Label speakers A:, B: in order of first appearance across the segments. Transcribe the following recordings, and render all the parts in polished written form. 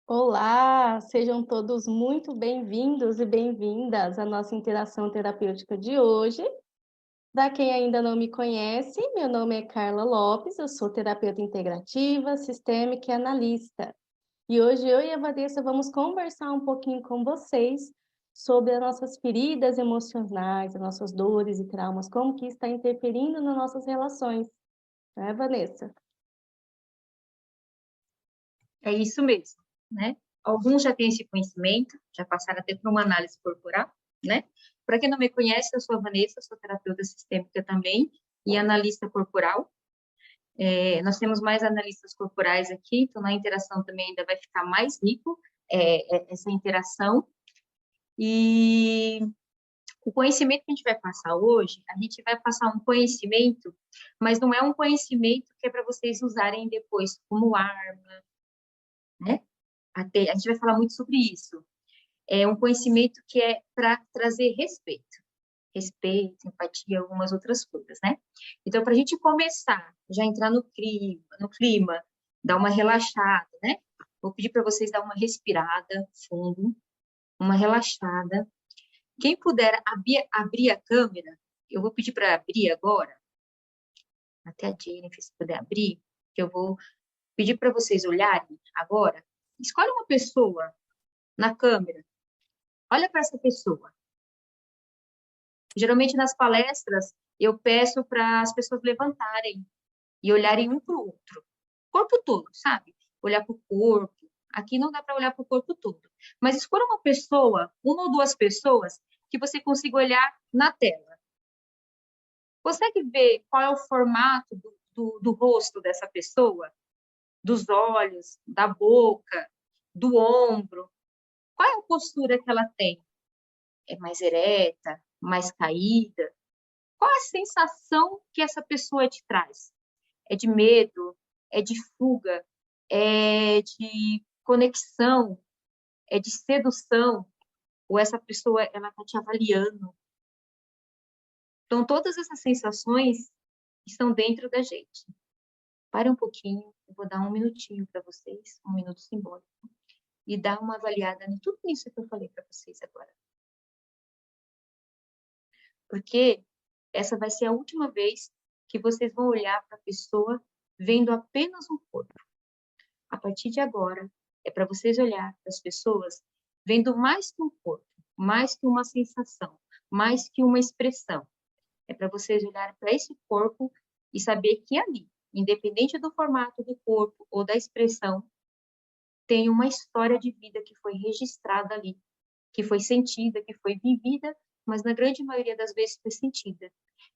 A: Olá, sejam todos muito bem-vindos e bem-vindas à nossa interação terapêutica de hoje. Para quem ainda não me conhece, meu nome é Carla Lopes, eu sou terapeuta integrativa, sistêmica e analista. E hoje eu e a Vanessa vamos conversar um pouquinho com vocês sobre as nossas feridas emocionais, as nossas dores e traumas, como que está interferindo nas nossas relações, não é, Vanessa?
B: É isso mesmo, né? Alguns já têm esse conhecimento, já passaram até por uma análise corporal, né? Para quem não me conhece, eu sou a Vanessa, sou terapeuta sistêmica também e analista corporal. Nós temos mais analistas corporais aqui, então na interação também ainda vai ficar mais rico essa interação. E o conhecimento que a gente vai passar hoje, a gente vai passar um conhecimento, mas não é um conhecimento que é para vocês usarem depois como arma, né? A gente vai falar muito sobre isso. É um conhecimento que é para trazer respeito, empatia, algumas outras coisas, né? Então, para a gente começar, já entrar no clima, dar uma relaxada, né? Vou pedir para vocês dar uma respirada fundo, uma relaxada. Quem puder abrir a câmera, eu vou pedir para abrir agora, até a Jennifer, se puder abrir, que eu vou pedir para vocês olharem agora. Escolhe uma pessoa na câmera, olha para essa pessoa. Geralmente nas palestras eu peço para as pessoas levantarem e olharem um para o outro, corpo todo, sabe? Olhar para o corpo. Aqui não dá para olhar para o corpo todo, mas escolha uma pessoa, uma ou duas pessoas que você consiga olhar na tela. Consegue ver qual é o formato do rosto dessa pessoa? Dos olhos, da boca, do ombro? Qual é a postura que ela tem? É mais ereta, mais caída? Qual a sensação que essa pessoa te traz? É de medo? É de fuga? É de conexão? É de sedução? Ou essa pessoa ela está te avaliando? Então, todas essas sensações estão dentro da gente. Pare um pouquinho, eu vou dar um minutinho para vocês, um minuto simbólico, e dar uma avaliada em tudo isso que eu falei para vocês agora. Porque essa vai ser a última vez que vocês vão olhar para a pessoa vendo apenas um corpo. A partir de agora, é para vocês olhar para as pessoas vendo mais que um corpo, mais que uma sensação, mais que uma expressão. É para vocês olharem para esse corpo e saber que ali, independente do formato do corpo ou da expressão, tem uma história de vida que foi registrada ali, que foi sentida, que foi vivida, mas na grande maioria das vezes foi sentida.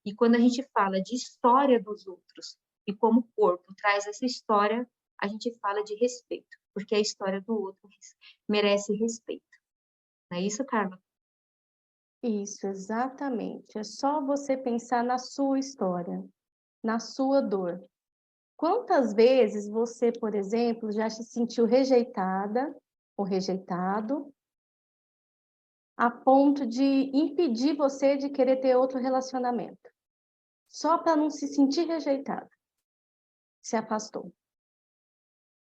B: E quando a gente fala de história dos outros e como o corpo traz essa história, a gente fala de respeito, porque a história do outro merece respeito. Não é isso, Carla?
A: Isso, exatamente. É só você pensar na sua história, na sua dor. Quantas vezes você, por exemplo, já se sentiu rejeitada ou rejeitado a ponto de impedir você de querer ter outro relacionamento? Só para não se sentir rejeitado, se afastou.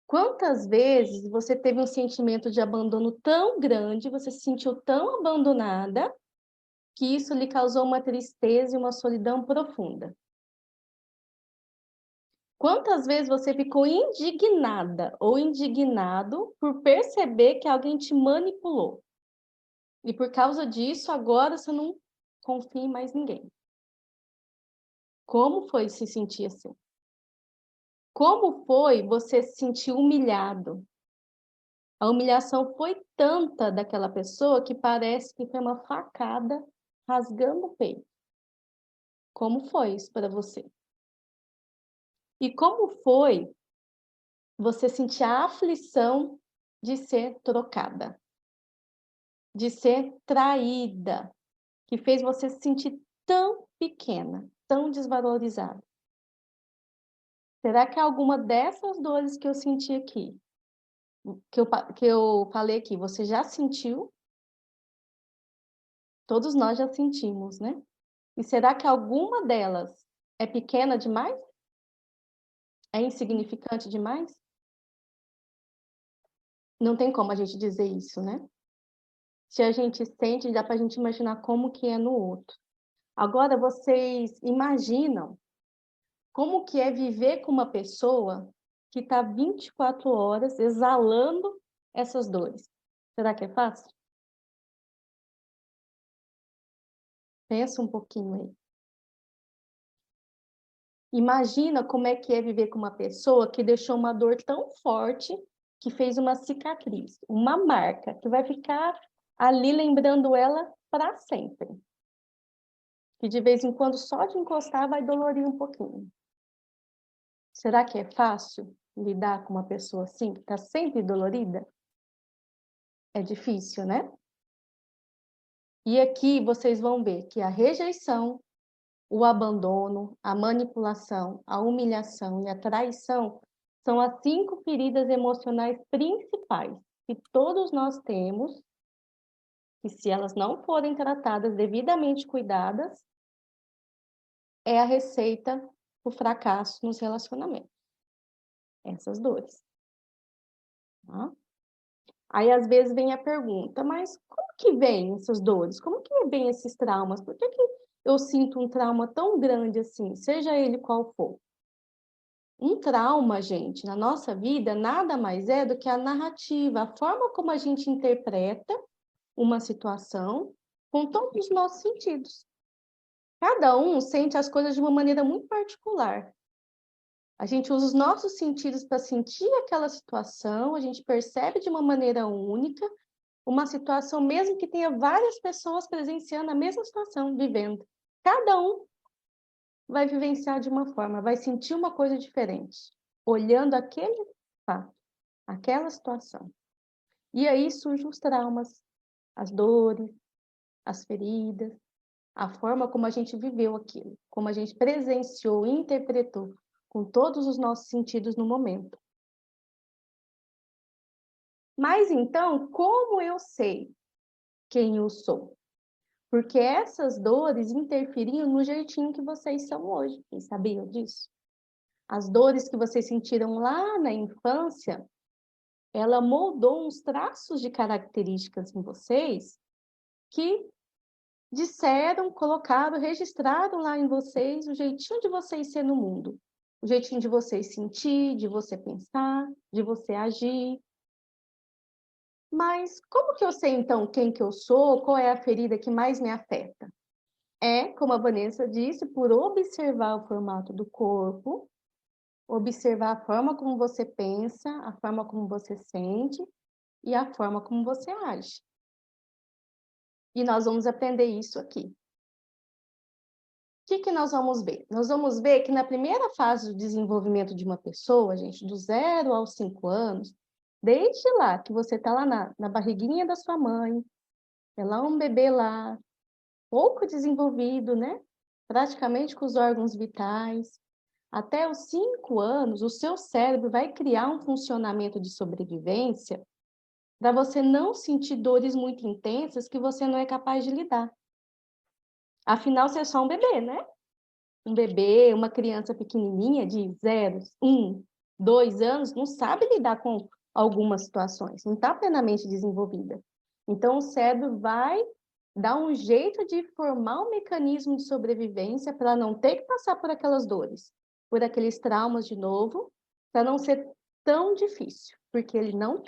A: Quantas vezes você teve um sentimento de abandono tão grande, você se sentiu tão abandonada, que isso lhe causou uma tristeza e uma solidão profunda? Quantas vezes você ficou indignada ou indignado por perceber que alguém te manipulou? E por causa disso, agora você não confia em mais ninguém. Como foi se sentir assim? Como foi você se sentir humilhado? A humilhação foi tanta daquela pessoa que parece que foi uma facada rasgando o peito. Como foi isso para você? E como foi você sentir a aflição de ser trocada, de ser traída, que fez você se sentir tão pequena, tão desvalorizada? Será que alguma dessas dores que eu senti aqui, que eu falei aqui, você já sentiu? Todos nós já sentimos, né? E será que alguma delas é pequena demais? É insignificante demais? Não tem como a gente dizer isso, né? Se a gente sente, dá para a gente imaginar como que é no outro. Agora, vocês imaginam como que é viver com uma pessoa que está 24 horas exalando essas dores? Será que é fácil? Pensa um pouquinho aí. Imagina como é que é viver com uma pessoa que deixou uma dor tão forte que fez uma cicatriz, uma marca, que vai ficar ali lembrando ela para sempre. Que de vez em quando, só de encostar, vai dolorir um pouquinho. Será que é fácil lidar com uma pessoa assim, que está sempre dolorida? É difícil, né? E aqui vocês vão ver que a rejeição, o abandono, a manipulação, a humilhação e a traição são as 5 feridas emocionais principais que todos nós temos, e se elas não forem tratadas, devidamente cuidadas, é a receita do fracasso nos relacionamentos. Essas dores. Tá? Aí, às vezes, vem a pergunta, mas como que vem essas dores? Como que vem esses traumas? Por que eu sinto um trauma tão grande assim, seja ele qual for? Um trauma, gente, na nossa vida, nada mais é do que a narrativa, a forma como a gente interpreta uma situação com todos os nossos sentidos. Cada um sente as coisas de uma maneira muito particular. A gente usa os nossos sentidos para sentir aquela situação, a gente percebe de uma maneira única uma situação, mesmo que tenha várias pessoas presenciando a mesma situação, vivendo. Cada um vai vivenciar de uma forma, vai sentir uma coisa diferente, olhando aquele fato, aquela situação. E aí surgem os traumas, as dores, as feridas, a forma como a gente viveu aquilo, como a gente presenciou e interpretou com todos os nossos sentidos no momento. Mas então, como eu sei quem eu sou? Porque essas dores interferiam no jeitinho que vocês são hoje. Vocês sabiam disso? As dores que vocês sentiram lá na infância, ela moldou uns traços de características em vocês que disseram, colocaram, registraram lá em vocês o jeitinho de vocês ser no mundo. O jeitinho de vocês sentir, de você pensar, de você agir. Mas como que eu sei, então, quem que eu sou? Qual é a ferida que mais me afeta? É, como a Vanessa disse, por observar o formato do corpo, observar a forma como você pensa, a forma como você sente e a forma como você age. E nós vamos aprender isso aqui. O que nós vamos ver? Nós vamos ver que na primeira fase do desenvolvimento de uma pessoa, gente, do 0 aos 5 anos, desde lá que você está lá na barriguinha da sua mãe, é lá um bebê lá, pouco desenvolvido, né? Praticamente com os órgãos vitais. Até os 5 anos, o seu cérebro vai criar um funcionamento de sobrevivência para você não sentir dores muito intensas que você não é capaz de lidar. Afinal, você é só um bebê, né? Um bebê, uma criança pequenininha de 0, 1, 2 anos, não sabe lidar com algumas situações, não está plenamente desenvolvida. Então, o cérebro vai dar um jeito de formar um mecanismo de sobrevivência para não ter que passar por aquelas dores, por aqueles traumas de novo, para não ser tão difícil, porque ele não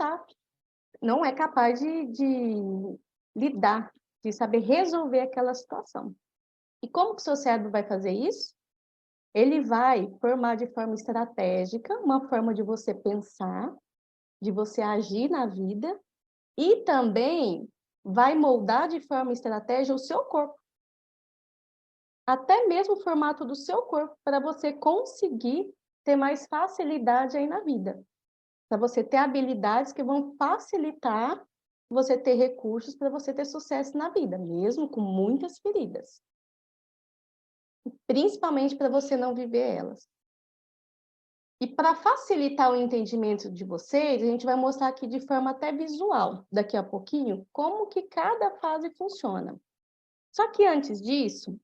A: é capaz de lidar, de saber resolver aquela situação. E como que o seu cérebro vai fazer isso? Ele vai formar de forma estratégica uma forma de você pensar, de você agir na vida e também vai moldar de forma estratégica o seu corpo. Até mesmo o formato do seu corpo, para você conseguir ter mais facilidade aí na vida. Para você ter habilidades que vão facilitar você ter recursos para você ter sucesso na vida, mesmo com muitas feridas. Principalmente para você não viver elas. E para facilitar o entendimento de vocês, a gente vai mostrar aqui de forma até visual, daqui a pouquinho, como que cada fase funciona. Só que antes disso,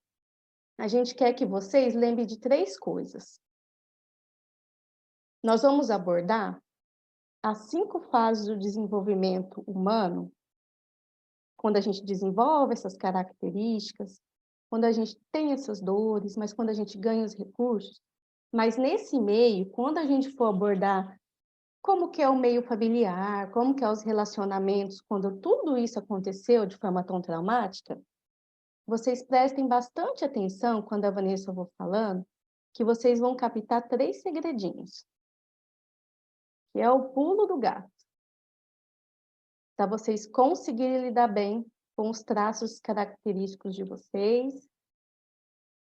A: a gente quer que vocês lembrem de 3 coisas. Nós vamos abordar as 5 fases do desenvolvimento humano, quando a gente desenvolve essas características, quando a gente tem essas dores, mas quando a gente ganha os recursos, mas nesse meio, quando a gente for abordar como que é o meio familiar, como que é os relacionamentos, quando tudo isso aconteceu de forma tão traumática, vocês prestem bastante atenção quando a Vanessa for falando, que vocês vão captar 3 segredinhos, que é o pulo do gato, para vocês conseguirem lidar bem com os traços característicos de vocês,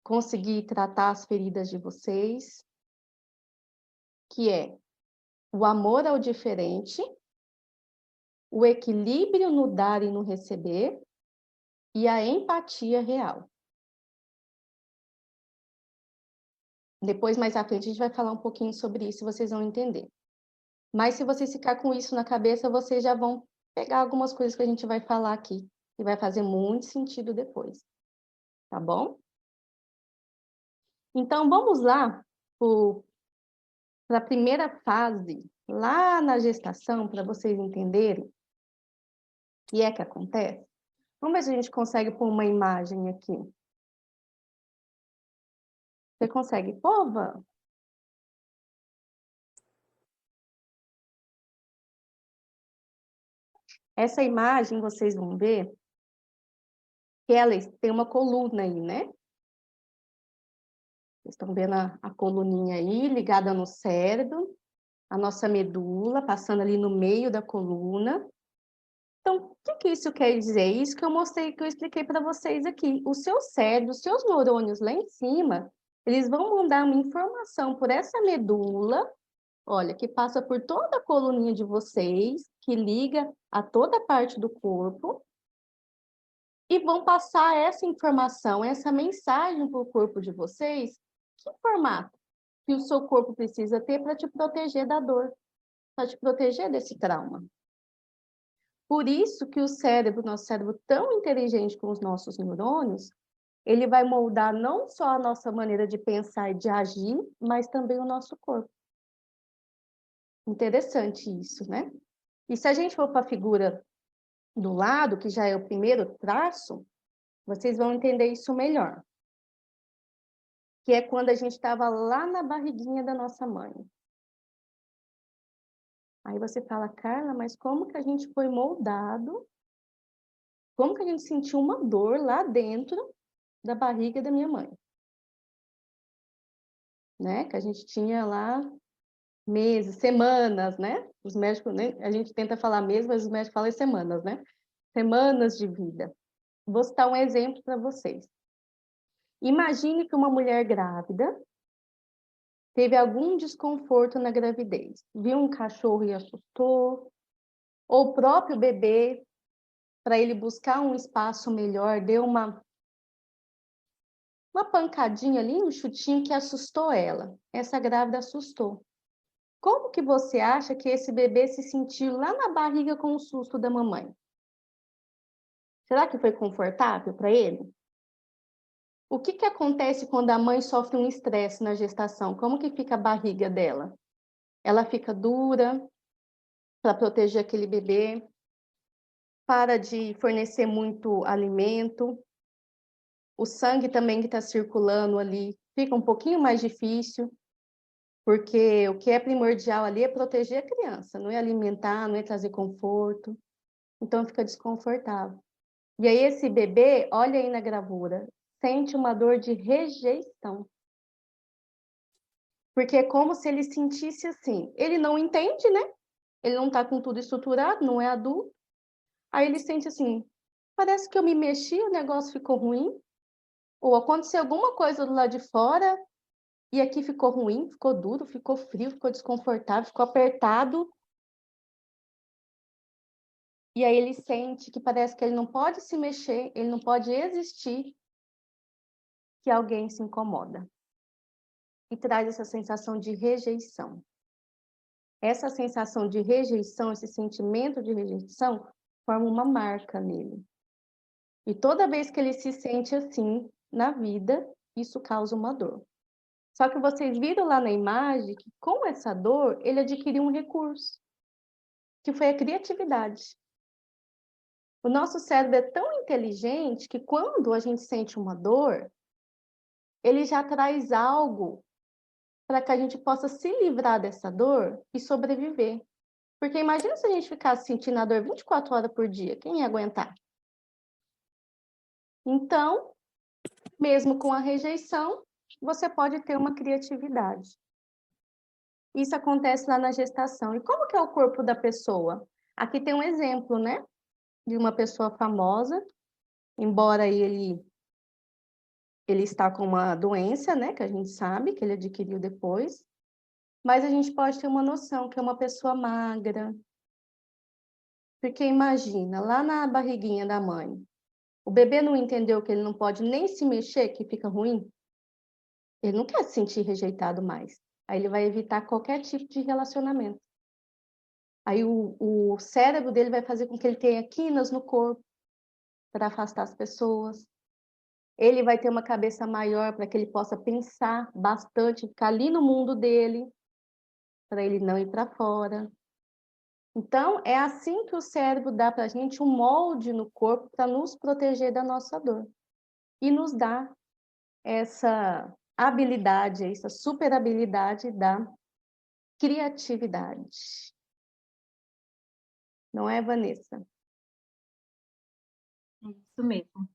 A: conseguir tratar as feridas de vocês, que é o amor ao diferente, o equilíbrio no dar e no receber e a empatia real. Depois, mais à frente, a gente vai falar um pouquinho sobre isso, vocês vão entender. Mas se vocês ficar com isso na cabeça, vocês já vão pegar algumas coisas que a gente vai falar aqui, e vai fazer muito sentido depois. Tá bom? Então, vamos lá para a primeira fase, lá na gestação, para vocês entenderem o que é que acontece. Vamos ver se a gente consegue pôr uma imagem aqui. Você consegue pôr, Van? Essa imagem, vocês vão ver que ela tem uma coluna aí, né? Vocês estão vendo a coluninha aí, ligada no cérebro, a nossa medula, passando ali no meio da coluna. Então, o que isso quer dizer? Isso que eu mostrei, que eu expliquei para vocês aqui. O seu cérebro, os seus neurônios lá em cima, eles vão mandar uma informação por essa medula, olha, que passa por toda a coluninha de vocês, que liga a toda a parte do corpo, e vão passar essa informação, essa mensagem para o corpo de vocês, que formato que o seu corpo precisa ter para te proteger da dor, para te proteger desse trauma. Por isso que o cérebro, nosso cérebro tão inteligente com os nossos neurônios, ele vai moldar não só a nossa maneira de pensar e de agir, mas também o nosso corpo. Interessante isso, né? E se a gente for para a figura do lado, que já é o primeiro traço, vocês vão entender isso melhor. Que é quando a gente estava lá na barriguinha da nossa mãe. Aí você fala, Carla, mas como que a gente foi moldado? Como que a gente sentiu uma dor lá dentro da barriga da minha mãe? Né? Que a gente tinha lá meses, semanas, né? Os médicos, né? A gente tenta falar meses, mas os médicos falam semanas, né? Semanas de vida. Vou citar um exemplo para vocês. Imagine que uma mulher grávida teve algum desconforto na gravidez. Viu um cachorro e assustou, ou o próprio bebê, para ele buscar um espaço melhor, deu uma pancadinha ali, um chutinho que assustou ela. Essa grávida assustou. Como que você acha que esse bebê se sentiu lá na barriga com o susto da mamãe? Será que foi confortável para ele? O que que acontece quando a mãe sofre um estresse na gestação? Como que fica a barriga dela? Ela fica dura para proteger aquele bebê, para de fornecer muito alimento, o sangue também que está circulando ali fica um pouquinho mais difícil, porque o que é primordial ali é proteger a criança, não é alimentar, não é trazer conforto, então fica desconfortável. E aí esse bebê, olha aí na gravura, sente uma dor de rejeição. Porque é como se ele sentisse assim, ele não entende, né? Ele não tá com tudo estruturado, não é adulto. Aí ele sente assim, parece que eu me mexi, o negócio ficou ruim, ou aconteceu alguma coisa do lado de fora e aqui ficou ruim, ficou duro, ficou frio, ficou desconfortável, ficou apertado. E aí ele sente que parece que ele não pode se mexer, ele não pode existir, que alguém se incomoda. E traz essa sensação de rejeição. Essa sensação de rejeição, esse sentimento de rejeição, forma uma marca nele. E toda vez que ele se sente assim na vida, isso causa uma dor. Só que vocês viram lá na imagem que com essa dor, ele adquiriu um recurso. que foi a criatividade. O nosso cérebro é tão inteligente que quando a gente sente uma dor, ele já traz algo para que a gente possa se livrar dessa dor e sobreviver. Porque imagina se a gente ficasse sentindo a dor 24 horas por dia, quem ia aguentar? Então, mesmo com a rejeição, você pode ter uma criatividade. Isso acontece lá na gestação. E como que é o corpo da pessoa? Aqui tem um exemplo, né? De uma pessoa famosa, embora ele está com uma doença, né? Que a gente sabe que ele adquiriu depois. Mas a gente pode ter uma noção que é uma pessoa magra. Porque imagina, lá na barriguinha da mãe, o bebê não entendeu que ele não pode nem se mexer, que fica ruim? Ele não quer se sentir rejeitado mais. Aí ele vai evitar qualquer tipo de relacionamento. Aí o cérebro dele vai fazer com que ele tenha quinas no corpo para afastar as pessoas. Ele vai ter uma cabeça maior para que ele possa pensar bastante, ficar ali no mundo dele, para ele não ir para fora. Então, é assim que o cérebro dá para a gente um molde no corpo para nos proteger da nossa dor. E nos dá essa habilidade, essa super habilidade da criatividade. Não é, Vanessa?
B: É isso mesmo.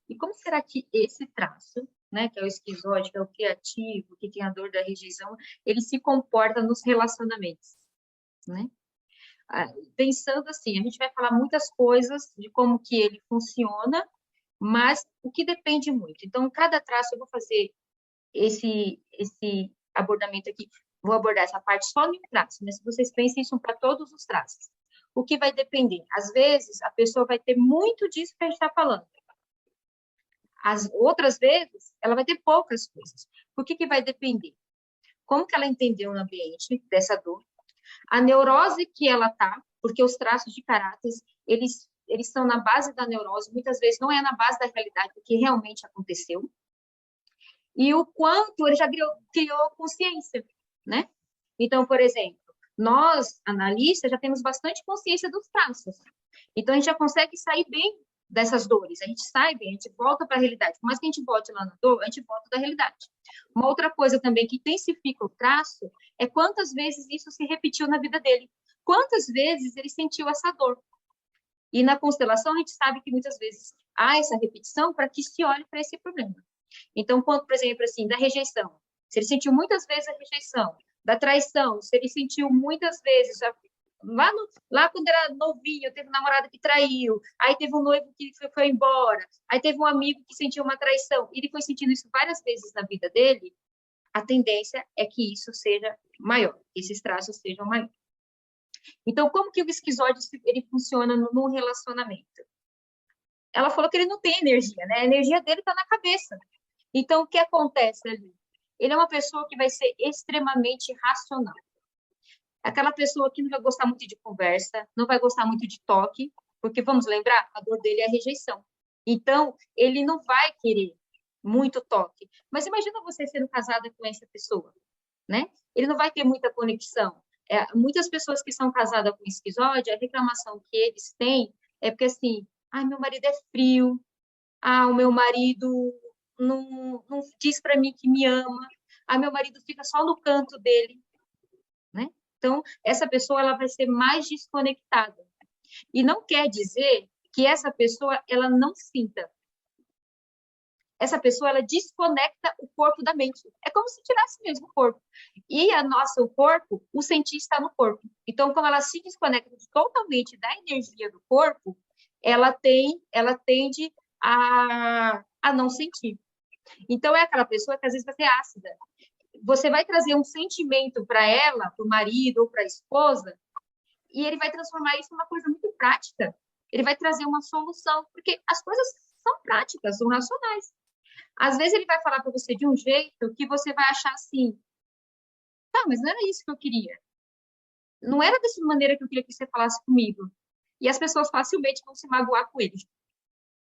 B: E como será que esse traço, né, que é o esquizóide, que é o criativo, que tem a dor da rejeição, ele se comporta nos relacionamentos, né? Pensando assim, a gente vai falar muitas coisas de como que ele funciona, mas o que depende muito. Então, cada traço, eu vou fazer esse abordamento aqui, vou abordar essa parte só no traço, mas se vocês pensem isso para todos os traços. O que vai depender? Às vezes, a pessoa vai ter muito disso que a gente está falando. As outras vezes, ela vai ter poucas coisas. Por que vai depender? Como que ela entendeu no ambiente dessa dor? A neurose que ela tá, porque os traços de caráter, eles são na base da neurose, muitas vezes não é na base da realidade do que realmente aconteceu. E o quanto ele já criou consciência, né? Então, por exemplo, nós, analistas, já temos bastante consciência dos traços. Então, a gente já consegue sair bem dessas dores. A gente sai bem, a gente volta para a realidade. Por mais que a gente volte lá na dor, a gente volta da realidade. Uma outra coisa também que intensifica o traço é quantas vezes isso se repetiu na vida dele. Quantas vezes ele sentiu essa dor. E na constelação, a gente sabe que muitas vezes há essa repetição para que se olhe para esse problema. Então, quando, por exemplo, assim, da rejeição, se ele sentiu muitas vezes a rejeição, da traição, se ele sentiu muitas vezes, lá quando era novinho, teve um namorado que traiu, aí teve um noivo que foi embora, aí teve um amigo que sentiu uma traição, e ele foi sentindo isso várias vezes na vida dele, a tendência é que isso seja maior, que esses traços sejam maiores. Então, como que o esquizoide ele funciona num relacionamento? Ela falou que ele não tem energia, né? A energia dele está na cabeça. Então, o que acontece ali? Ele é uma pessoa que vai ser extremamente racional. Aquela pessoa que não vai gostar muito de conversa, não vai gostar muito de toque, porque, vamos lembrar, a dor dele é a rejeição. Então, ele não vai querer muito toque. Mas imagina você sendo casada com essa pessoa, né? Ele não vai ter muita conexão. Muitas pessoas que são casadas com esquizoide, a reclamação que eles têm é porque, assim, ai, meu marido é frio, o meu marido não diz para mim que me ama, meu marido fica só no canto dele, né? Então, essa pessoa ela vai ser mais desconectada. E não quer dizer que essa pessoa ela não sinta. Essa pessoa ela desconecta o corpo da mente. É como se tirasse mesmo o corpo. E o corpo, o sentir está no corpo. Então, como ela se desconecta totalmente da energia do corpo, ela tende a não sentir. Então, é aquela pessoa que às vezes vai ser ácida. Você vai trazer um sentimento para ela, para o marido ou para a esposa, e ele vai transformar isso numa coisa muito prática. Ele vai trazer uma solução, porque as coisas são práticas, são racionais. Às vezes ele vai falar para você de um jeito que você vai achar assim, tá, mas não era isso que eu queria. Não era dessa maneira que eu queria que você falasse comigo. E as pessoas facilmente vão se magoar com ele.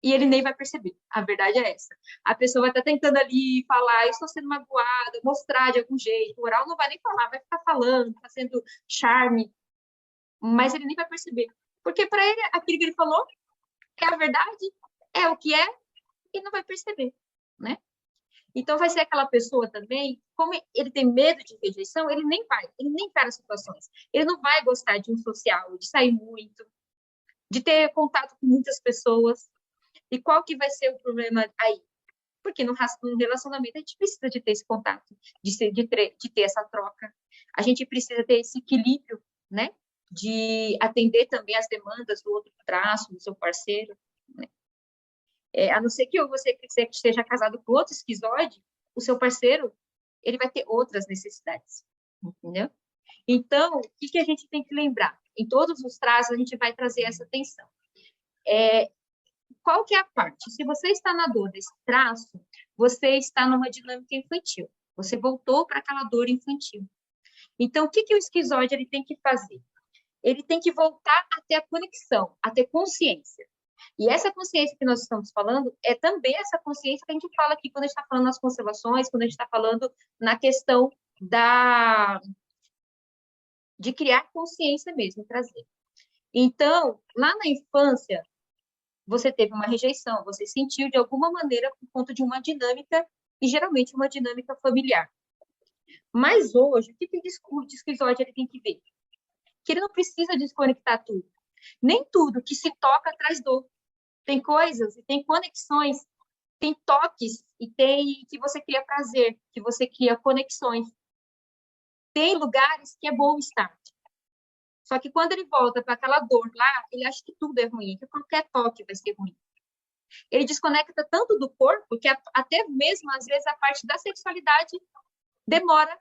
B: E ele nem vai perceber. A verdade é essa. A pessoa vai estar tentando ali falar, eu estou sendo magoada, mostrar de algum jeito. O oral não vai nem falar, vai ficar falando, fazendo charme. mas ele nem vai perceber. Porque para ele, aquilo que ele falou é a verdade, é o que é, e não vai perceber, né? Então, vai ser aquela pessoa também, como ele tem medo de rejeição, ele nem encara situações. Ele não vai gostar de um social, de sair muito, de ter contato com muitas pessoas. E qual que vai ser o problema aí? Porque no relacionamento a gente precisa de ter esse contato, de ter essa troca. A gente precisa ter esse equilíbrio, né? De atender também as demandas do outro traço, do seu parceiro, né? A não ser que você esteja casado com outro esquizoide, o seu parceiro, ele vai ter outras necessidades, entendeu? Então, o que a gente tem que lembrar? Em todos os traços, a gente vai trazer essa atenção. Qual que é a parte? Se você está na dor desse traço, você está numa dinâmica infantil. Você voltou para aquela dor infantil. Então, o que o esquizoide ele tem que fazer? Ele tem que voltar até a conexão, a ter consciência. E essa consciência que nós estamos falando é também essa consciência que a gente fala aqui quando a gente está falando nas constelações, quando a gente está falando na questão de criar consciência mesmo, trazer. Então, lá na infância, você teve uma rejeição, você sentiu de alguma maneira por conta de uma dinâmica, e geralmente uma dinâmica familiar. Mas hoje, o que o esquizoide ele tem que ver? Que ele não precisa desconectar tudo. Nem tudo que se toca traz dor. Tem coisas e tem conexões, tem toques e tem que você cria prazer, que você cria conexões. Tem lugares que é bom estar. Só que quando ele volta para aquela dor lá, ele acha que tudo é ruim, que qualquer toque vai ser ruim. Ele desconecta tanto do corpo que até mesmo, às vezes, a parte da sexualidade demora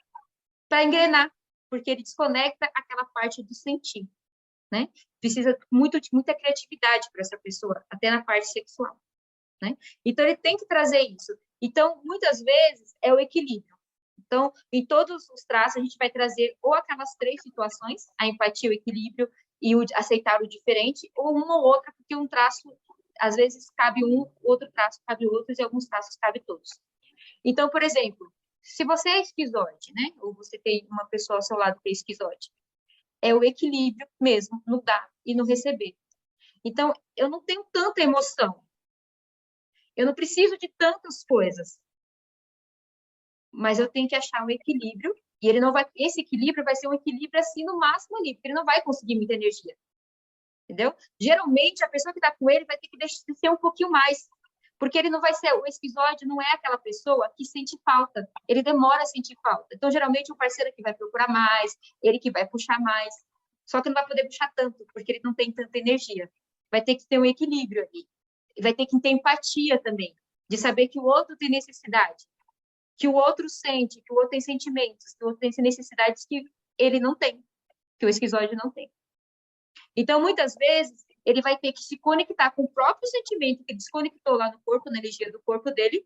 B: para engrenar, porque ele desconecta aquela parte do sentir, né? Precisa de muita criatividade para essa pessoa, até na parte sexual, né? Então, ele tem que trazer isso. Então, muitas vezes, é o equilíbrio. Então, em todos os traços, a gente vai trazer ou aquelas 3 situações, a empatia, o equilíbrio e o aceitar o diferente, ou uma ou outra, porque um traço, às vezes, cabe um, outro traço cabe outros, e alguns traços cabe todos. Então, por exemplo, se você é esquizoide, né? Ou você tem uma pessoa ao seu lado que é esquizoide, é o equilíbrio mesmo, no dar e no receber. Então, eu não tenho tanta emoção. Eu não preciso de tantas coisas. Mas eu tenho que achar o equilíbrio, e ele não vai, esse equilíbrio vai ser um equilíbrio assim no máximo ali, porque ele não vai conseguir muita energia. Entendeu? Geralmente a pessoa que está com ele vai ter que descer um pouquinho mais, porque ele não vai ser, o esquizoide não é aquela pessoa que sente falta, ele demora a sentir falta. Então, geralmente o parceiro que vai procurar mais, ele que vai puxar mais, só que não vai poder puxar tanto, porque ele não tem tanta energia. Vai ter que ter um equilíbrio ali. Vai ter que ter empatia também, de saber que o outro tem necessidade, que o outro sente, que o outro tem sentimentos, que o outro tem necessidades que ele não tem, que o esquizoide não tem. Então, muitas vezes, ele vai ter que se conectar com o próprio sentimento que desconectou lá no corpo, na energia do corpo dele,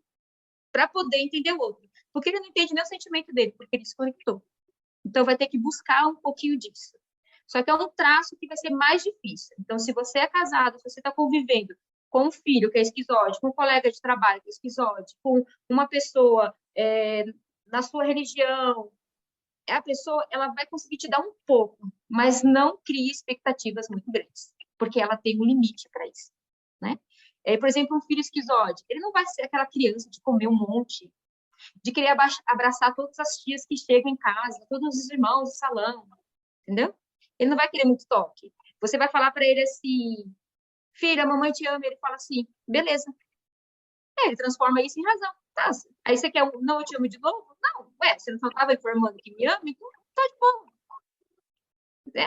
B: para poder entender o outro. Porque ele não entende nem o sentimento dele, porque ele desconectou. Então, vai ter que buscar um pouquinho disso. Só que é um traço que vai ser mais difícil. Então, se você é casado, se você está convivendo com um filho que é esquizoide, com um colega de trabalho que é esquizoide, com uma pessoa na sua religião, a pessoa ela vai conseguir te dar um pouco, mas não crie expectativas muito grandes, porque ela tem um limite para isso, né? Por exemplo, um filho esquizoide, ele não vai ser aquela criança de comer um monte, de querer abraçar todas as tias que chegam em casa, todos os irmãos do salão, entendeu? Ele não vai querer muito toque. Você vai falar para ele assim, filha, a mamãe te ama, ele fala assim, beleza. Ele transforma isso em razão. Tá, aí você quer não eu te amo de novo? Não, você não estava informando que me ama, então tá de boa.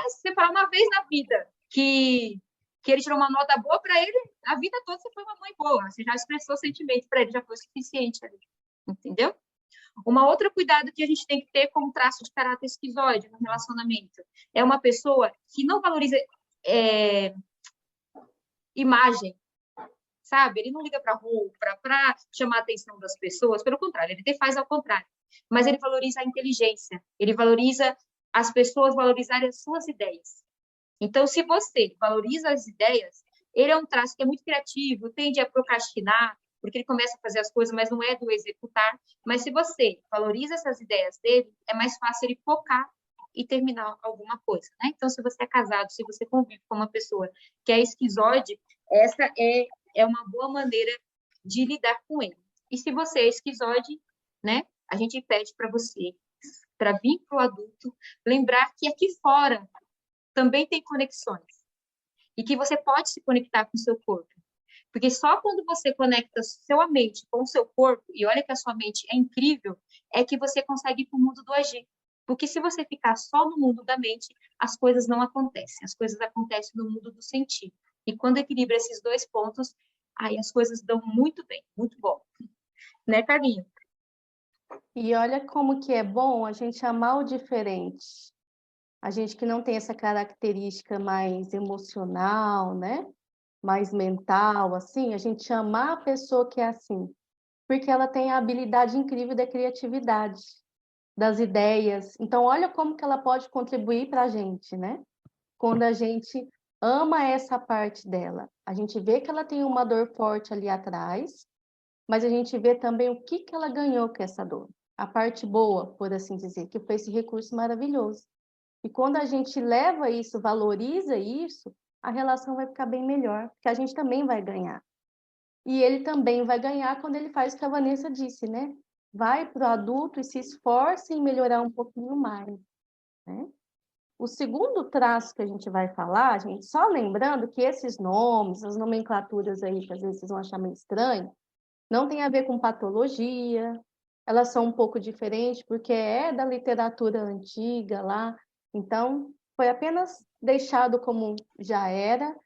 B: Se você falar uma vez na vida que ele tirou uma nota boa para ele, a vida toda você foi uma mãe boa, você já expressou sentimento para ele, já foi suficiente ali, entendeu? Uma outra cuidado que a gente tem que ter com traço de caráter esquizoide no relacionamento é uma pessoa que não valoriza imagem, sabe? Ele não liga para roupa, para chamar a atenção das pessoas, pelo contrário, ele faz ao contrário. Mas ele valoriza a inteligência, ele valoriza as pessoas valorizarem as suas ideias. Então, se você valoriza as ideias, ele é um traço que é muito criativo, tende a procrastinar, porque ele começa a fazer as coisas, mas não é do executar. Mas se você valoriza essas ideias dele, é mais fácil ele focar e terminar alguma coisa, né? Então, se você é casado, se você convive com uma pessoa que é esquizoide, essa é uma boa maneira de lidar com ele. E se você é esquizoide, né? A gente pede para você, para vir para o adulto, lembrar que aqui fora também tem conexões e que você pode se conectar com o seu corpo. Porque só quando você conecta sua mente com o seu corpo, e olha que a sua mente é incrível, é que você consegue ir para o mundo do agir. Porque se você ficar só no mundo da mente, as coisas não acontecem. As coisas acontecem no mundo do sentir. E quando equilibra esses dois pontos, aí as coisas dão muito bem, muito bom. Né, Carlinhos?
A: E olha como que é bom a gente amar o diferente. A gente que não tem essa característica mais emocional, né? Mais mental, assim, a gente amar a pessoa que é assim. Porque ela tem a habilidade incrível da criatividade, das ideias. Então, olha como que ela pode contribuir para a gente, né? Quando a gente ama essa parte dela. A gente vê que ela tem uma dor forte ali atrás, mas a gente vê também o que que ela ganhou com essa dor. A parte boa, por assim dizer, que foi esse recurso maravilhoso. E quando a gente leva isso, valoriza isso, a relação vai ficar bem melhor, porque a gente também vai ganhar. E ele também vai ganhar quando ele faz o que a Vanessa disse, né? Vai para o adulto e se esforça em melhorar um pouquinho mais, né? O segundo traço que a gente vai falar, gente, só lembrando que esses nomes, as nomenclaturas aí, que às vezes vocês vão achar meio estranho, não tem a ver com patologia, elas são um pouco diferentes, porque é da literatura antiga lá, então foi apenas deixado como já era,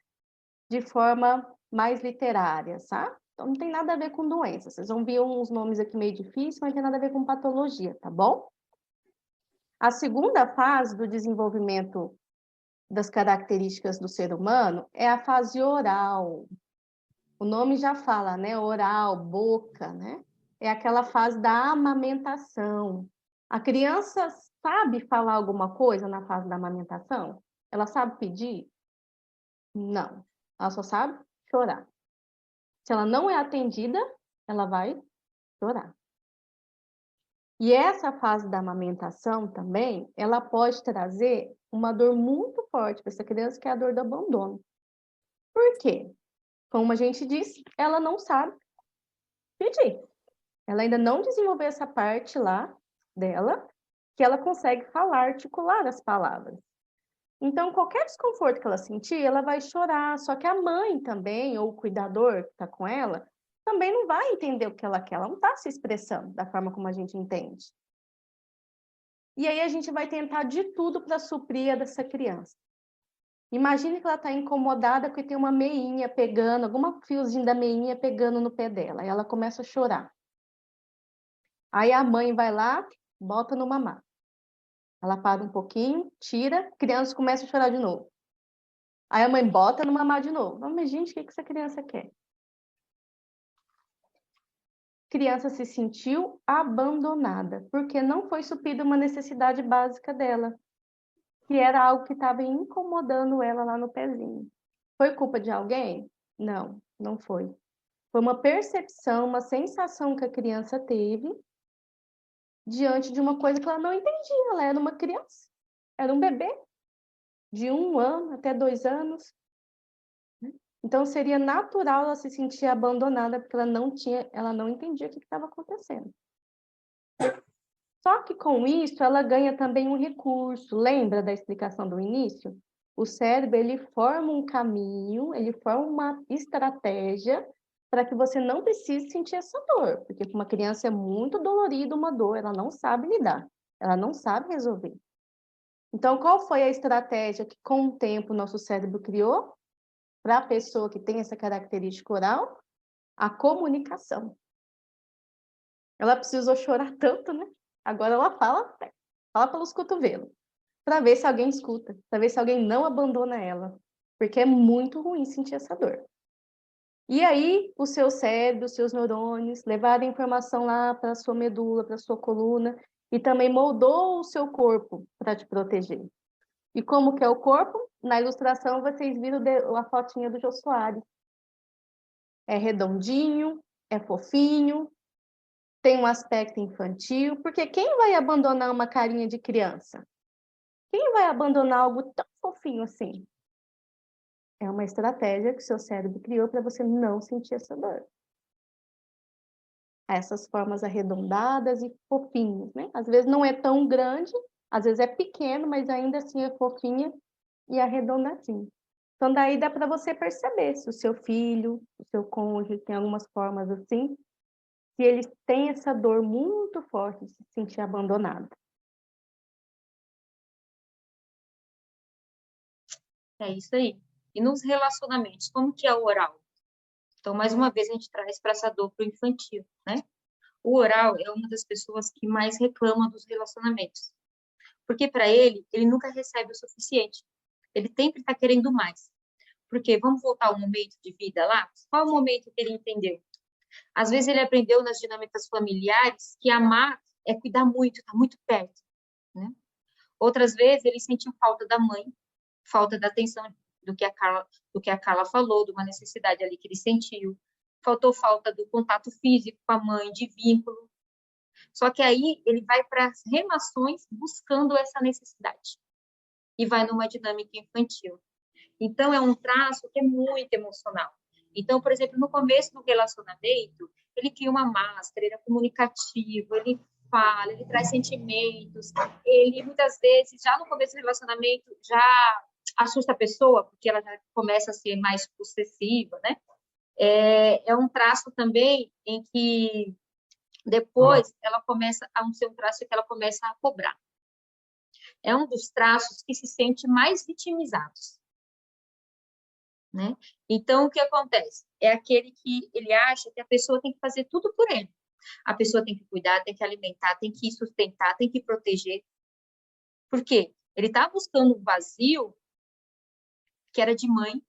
A: de forma mais literária, sabe? Então não tem nada a ver com doença. Vocês vão ver uns nomes aqui meio difíceis, mas não tem nada a ver com patologia, tá bom? A segunda fase do desenvolvimento das características do ser humano é a fase oral. O nome já fala, né? Oral, boca, né? É aquela fase da amamentação. A criança sabe falar alguma coisa na fase da amamentação? Ela sabe pedir? Não. Ela só sabe chorar. Se ela não é atendida, ela vai chorar. E essa fase da amamentação também, ela pode trazer uma dor muito forte para essa criança, que é a dor do abandono. Por quê? Como a gente disse, ela não sabe pedir. Ela ainda não desenvolveu essa parte lá dela, que ela consegue falar, articular as palavras. Então, qualquer desconforto que ela sentir, ela vai chorar. Só que a mãe também, ou o cuidador que está com ela, também não vai entender o que ela quer. Ela não está se expressando da forma como a gente entende. E aí a gente vai tentar de tudo para suprir a dessa criança. Imagine que ela está incomodada porque tem uma meinha pegando, alguma fiozinho da meinha pegando no pé dela. Aí ela começa a chorar. Aí a mãe vai lá, bota no mamar. Ela para um pouquinho, tira, a criança começa a chorar de novo. Aí a mãe bota no mamar de novo. Mas, gente, o que essa criança quer? A criança se sentiu abandonada, porque não foi suprida uma necessidade básica dela, que era algo que estava incomodando ela lá no pezinho. Foi culpa de alguém? Não, não foi. Foi uma percepção, uma sensação que a criança teve diante de uma coisa que ela não entendia. Ela era uma criança, era um bebê de 1 ano até 2 anos. Então seria natural ela se sentir abandonada porque ela não entendia o que estava acontecendo. Só que com isso ela ganha também um recurso. Lembra da explicação do início? O cérebro ele forma um caminho, ele forma uma estratégia para que você não precise sentir essa dor, porque para uma criança é muito dolorido uma dor, ela não sabe lidar, ela não sabe resolver. Então, qual foi a estratégia que com o tempo o nosso cérebro criou para a pessoa que tem essa característica oral? A comunicação. Ela precisou chorar tanto, né? Agora ela fala pelos cotovelos, para ver se alguém escuta, para ver se alguém não abandona ela, porque é muito ruim sentir essa dor. E aí, o seu cérebro, os seus neurônios levaram a informação lá para a sua medula, para a sua coluna, e também moldou o seu corpo para te proteger. E como que é o corpo? Na ilustração, vocês viram a fotinha do Jô Soares. É redondinho, é fofinho, tem um aspecto infantil, porque quem vai abandonar uma carinha de criança? Quem vai abandonar algo tão fofinho assim? É uma estratégia que o seu cérebro criou para você não sentir essa dor. Essas formas arredondadas e fofinhas, né? Às vezes não é tão grande, às vezes é pequeno, mas ainda assim é fofinha e arredondadinho. Então daí dá para você perceber se o seu filho, o seu cônjuge tem algumas formas assim, se eles têm essa dor muito forte de se sentir abandonado.
B: É isso aí. E nos relacionamentos, como que é o oral? Então, mais uma vez, a gente traz para essa dor para o infantil, né? O oral é uma das pessoas que mais reclama dos relacionamentos. Porque para ele nunca recebe o suficiente. Ele sempre está querendo mais. Porque vamos voltar ao momento de vida lá? Qual o momento que ele entendeu? Às vezes ele aprendeu nas dinâmicas familiares que amar é cuidar muito, estar muito perto, né? Outras vezes ele sentiu falta da mãe, falta da atenção do que a Carla falou, de uma necessidade ali que ele sentiu. Faltou falta do contato físico com a mãe, de vínculo. Só que aí ele vai para as relações buscando essa necessidade e vai numa dinâmica infantil. Então, é um traço que é muito emocional. Então, por exemplo, no começo do relacionamento, ele cria uma máscara, ele é comunicativo, ele fala, ele traz sentimentos, ele muitas vezes, já no começo do relacionamento, já assusta a pessoa, porque ela já começa a ser mais possessiva, né? É um traço também em que depois ela começa a ser um traço que ela começa a cobrar. É um dos traços que se sente mais vitimizados, né? Então, o que acontece? É aquele que ele acha que a pessoa tem que fazer tudo por ele. A pessoa tem que cuidar, tem que alimentar, tem que sustentar, tem que proteger. Por quê? Ele está buscando um vazio que era de mãe,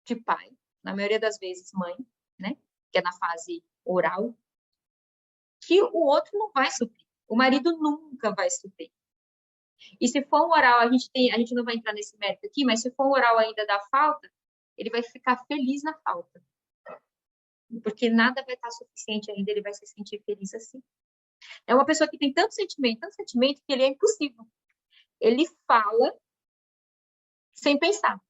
B: de pai, na maioria das vezes mãe, né? Que é na fase oral, que o outro não vai suprir. O marido nunca vai suprir. E se for um oral, a gente não vai entrar nesse mérito aqui, mas se for um oral ainda da falta, ele vai ficar feliz na falta. Porque nada vai estar suficiente ainda, ele vai se sentir feliz assim. É uma pessoa que tem tanto sentimento, que ele é impossível. Ele fala sem pensar.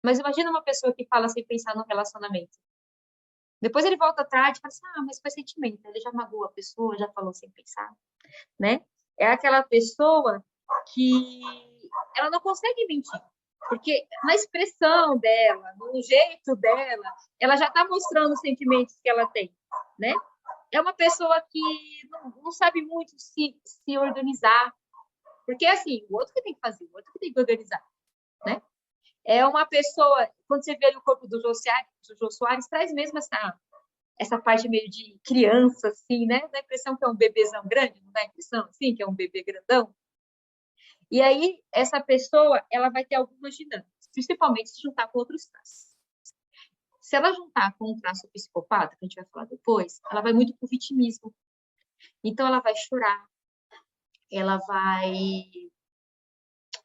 B: Mas imagina uma pessoa que fala sem pensar no relacionamento. Depois ele volta atrás e fala assim, mas foi sentimento. Ele já magoou a pessoa, já falou sem pensar, né? É aquela pessoa que ela não consegue mentir. Porque na expressão dela, no jeito dela, ela já está mostrando os sentimentos que ela tem, né? É uma pessoa que não sabe muito se organizar. Porque, assim, o outro que tem que fazer, o outro que tem que organizar, né? É uma pessoa, quando você vê ali o corpo do Jô Soares, traz mesmo essa parte meio de criança, assim, né? Dá a impressão que é um bebezão grande, não dá a impressão, assim, que é um bebê grandão? E aí, essa pessoa, ela vai ter algumas dinâmicas, principalmente se juntar com outros traços. Se ela juntar com um traço psicopata, que a gente vai falar depois, ela vai muito pro vitimismo. Então, ela vai chorar, ela vai...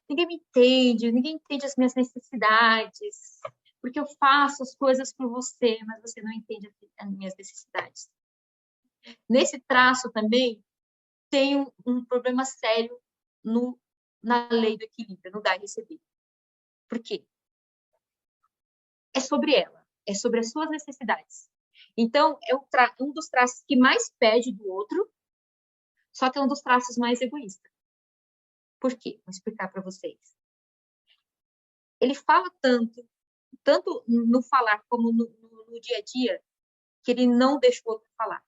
B: ninguém entende as minhas necessidades, porque eu faço as coisas por você, mas você não entende as minhas necessidades. Nesse traço também tem um problema sério na lei do equilíbrio, no dar e receber. Por quê? É sobre ela, é sobre as suas necessidades. Então, é um dos traços que mais pede do outro, só que é um dos traços mais egoísta. Por quê? Vou explicar para vocês. Ele fala tanto no falar como no dia a dia, que ele não deixa o outro falar.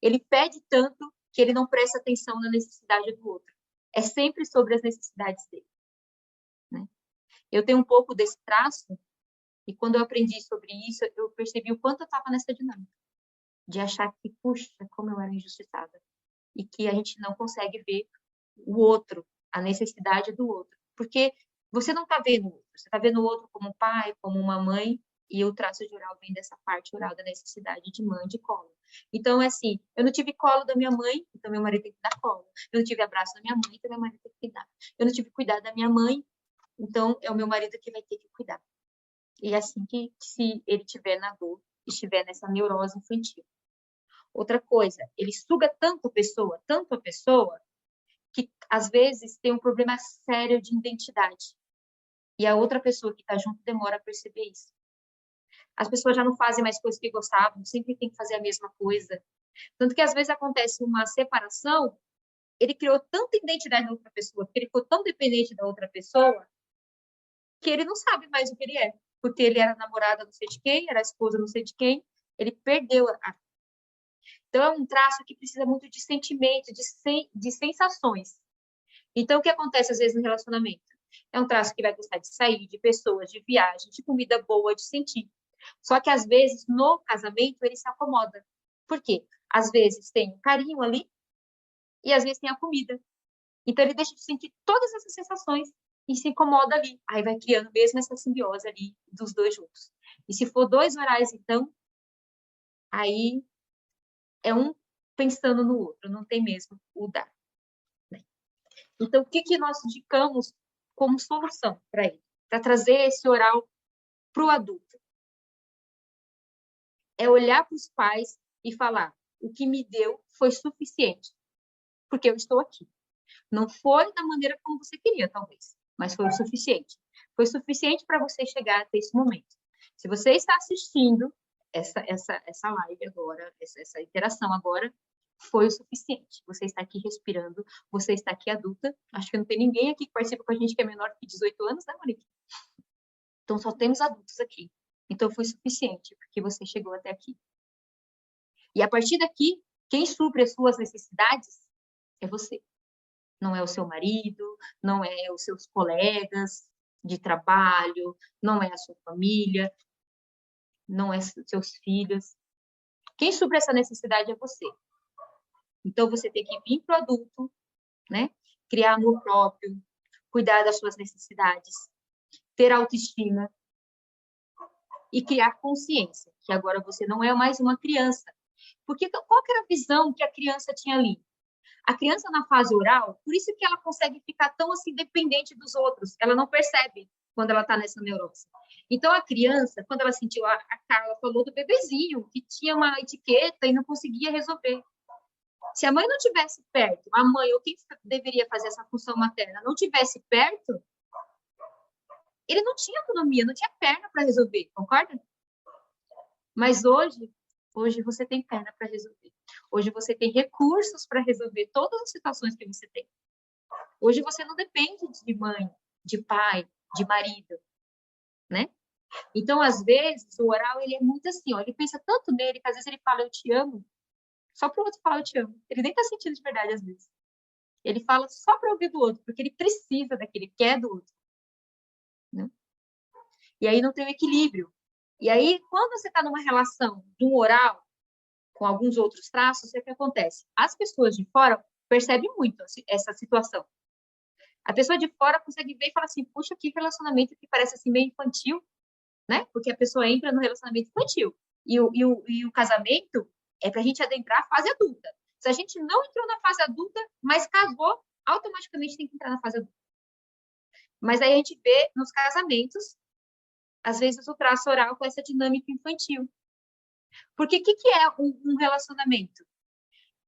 B: Ele pede tanto que ele não presta atenção na necessidade do outro. É sempre sobre as necessidades dele, né? Eu tenho um pouco desse traço, e quando eu aprendi sobre isso, eu percebi o quanto eu estava nessa dinâmica, de achar que, puxa, como eu era injustiçada, e que a gente não consegue ver o outro, a necessidade do outro. Porque você não está vendo o outro, você está vendo o outro como um pai, como uma mãe, e o traço de oral vem dessa parte oral da necessidade de mãe, de colo. Então, é assim, eu não tive colo da minha mãe, então meu marido tem que dar colo. Eu não tive abraço da minha mãe, então meu marido tem que dar. Eu não tive cuidado da minha mãe, então é o meu marido que vai ter que cuidar. E é assim que, se ele tiver na dor, estiver nessa neurose infantil. Outra coisa, ele suga tanto a pessoa, que, às vezes, tem um problema sério de identidade. E a outra pessoa que está junto demora a perceber isso. As pessoas já não fazem mais coisas que gostavam, sempre tem que fazer a mesma coisa. Tanto que, às vezes, acontece uma separação, ele criou tanta identidade na outra pessoa, porque ele ficou tão dependente da outra pessoa, que ele não sabe mais o que ele é. Porque ele era namorada não sei de quem, era esposa não sei de quem, ele perdeu a... Então, é um traço que precisa muito de sentimento, de sensações. Então, o que acontece, às vezes, no relacionamento? É um traço que vai gostar de sair, de pessoas, de viagem, de comida boa, de sentir. Só que, às vezes, no casamento, ele se acomoda. Por quê? Às vezes tem um carinho ali e, às vezes, tem a comida. Então, ele deixa de sentir todas essas sensações e se incomoda ali. Aí vai criando mesmo essa simbiose ali dos dois juntos. E se for dois orais, então, aí é um pensando no outro, não tem mesmo o dar. Então, o que nós indicamos como solução para ele? Para trazer esse oral para o adulto? É olhar para os pais e falar: o que me deu foi suficiente, porque eu estou aqui. Não foi da maneira como você queria, talvez, mas foi o suficiente. Foi suficiente para você chegar até esse momento. Se você está assistindo essa live agora, essa interação agora, foi o suficiente. Você está aqui respirando, você está aqui adulta. Acho que não tem ninguém aqui que participa com a gente que é menor que 18 anos, né, Monique? Então, só temos adultos aqui. Então, foi suficiente, porque você chegou até aqui. E a partir daqui, quem supre as suas necessidades é você. Não é o seu marido, não é os seus colegas de trabalho, não é a sua família, não é seus filhos. Quem supre essa necessidade é você. Então, você tem que vir para o adulto, né? Criar amor próprio, cuidar das suas necessidades, ter autoestima e criar consciência, que agora você não é mais uma criança. Porque qual que era a visão que a criança tinha ali? A criança na fase oral, por isso que ela consegue ficar tão assim dependente dos outros. Ela não percebe quando ela está nessa neurose. Então, a criança, quando ela sentiu, a Carla falou do bebezinho, que tinha uma etiqueta e não conseguia resolver. Se a mãe não tivesse perto, a mãe ou quem deveria fazer essa função materna não tivesse perto, ele não tinha autonomia, não tinha perna para resolver, concorda? Mas hoje você tem perna para resolver. Hoje você tem recursos para resolver todas as situações que você tem. Hoje você não depende de mãe, de pai, de marido, né? Então, às vezes, o oral, ele é muito assim, ó, ele pensa tanto nele que às vezes ele fala eu te amo, só para o outro falar eu te amo. Ele nem tá sentindo de verdade às vezes. Ele fala só para ouvir do outro, porque ele precisa daquele, quer do outro. Né? E aí não tem o equilíbrio. E aí, quando você está numa relação de um oral com alguns outros traços, o que acontece? As pessoas de fora percebem muito essa situação. A pessoa de fora consegue ver e fala assim, puxa, que relacionamento que parece assim meio infantil, né? Porque a pessoa entra no relacionamento infantil. E o casamento é para a gente adentrar a fase adulta. Se a gente não entrou na fase adulta, mas casou, automaticamente tem que entrar na fase adulta. Mas aí a gente vê nos casamentos, às vezes, o traço oral com essa dinâmica infantil. Porque o que é um relacionamento?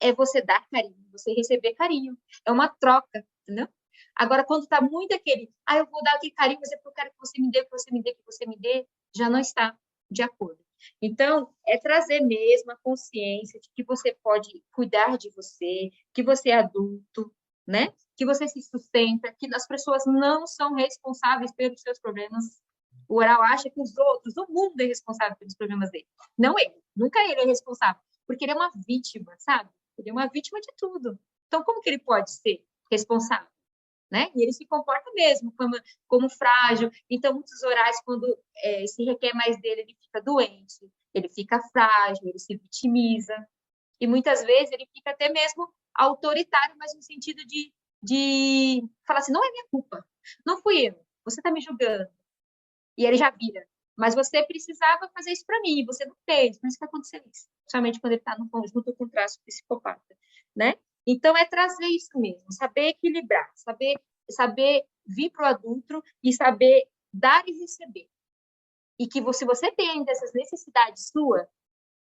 B: É você dar carinho, você receber carinho. É uma troca, entendeu? Agora, quando está muito aquele, eu vou dar aqui carinho, mas é porque eu quero que você me dê, que você me dê, que você me dê, já não está de acordo. Então, é trazer mesmo a consciência de que você pode cuidar de você, que você é adulto, né? Que você se sustenta, que as pessoas não são responsáveis pelos seus problemas. O oral acha que os outros, o mundo é responsável pelos problemas dele. Não ele, nunca ele é responsável, porque ele é uma vítima, sabe? Ele é uma vítima de tudo. Então, como que ele pode ser responsável? Né? E ele se comporta mesmo como frágil. Então, muitos orais, quando se requer mais dele, ele fica doente, ele fica frágil, ele se vitimiza. E muitas vezes ele fica até mesmo autoritário, mas no sentido de falar assim, não é minha culpa, não fui eu, você está me julgando. E ele já vira. Mas você precisava fazer isso para mim, você não fez, por isso que aconteceu isso. Somente quando ele está no conjunto com traço psicopata, né? Então, é trazer isso mesmo, saber equilibrar, saber vir para o adulto e saber dar e receber. E que se você tem ainda essas necessidades suas,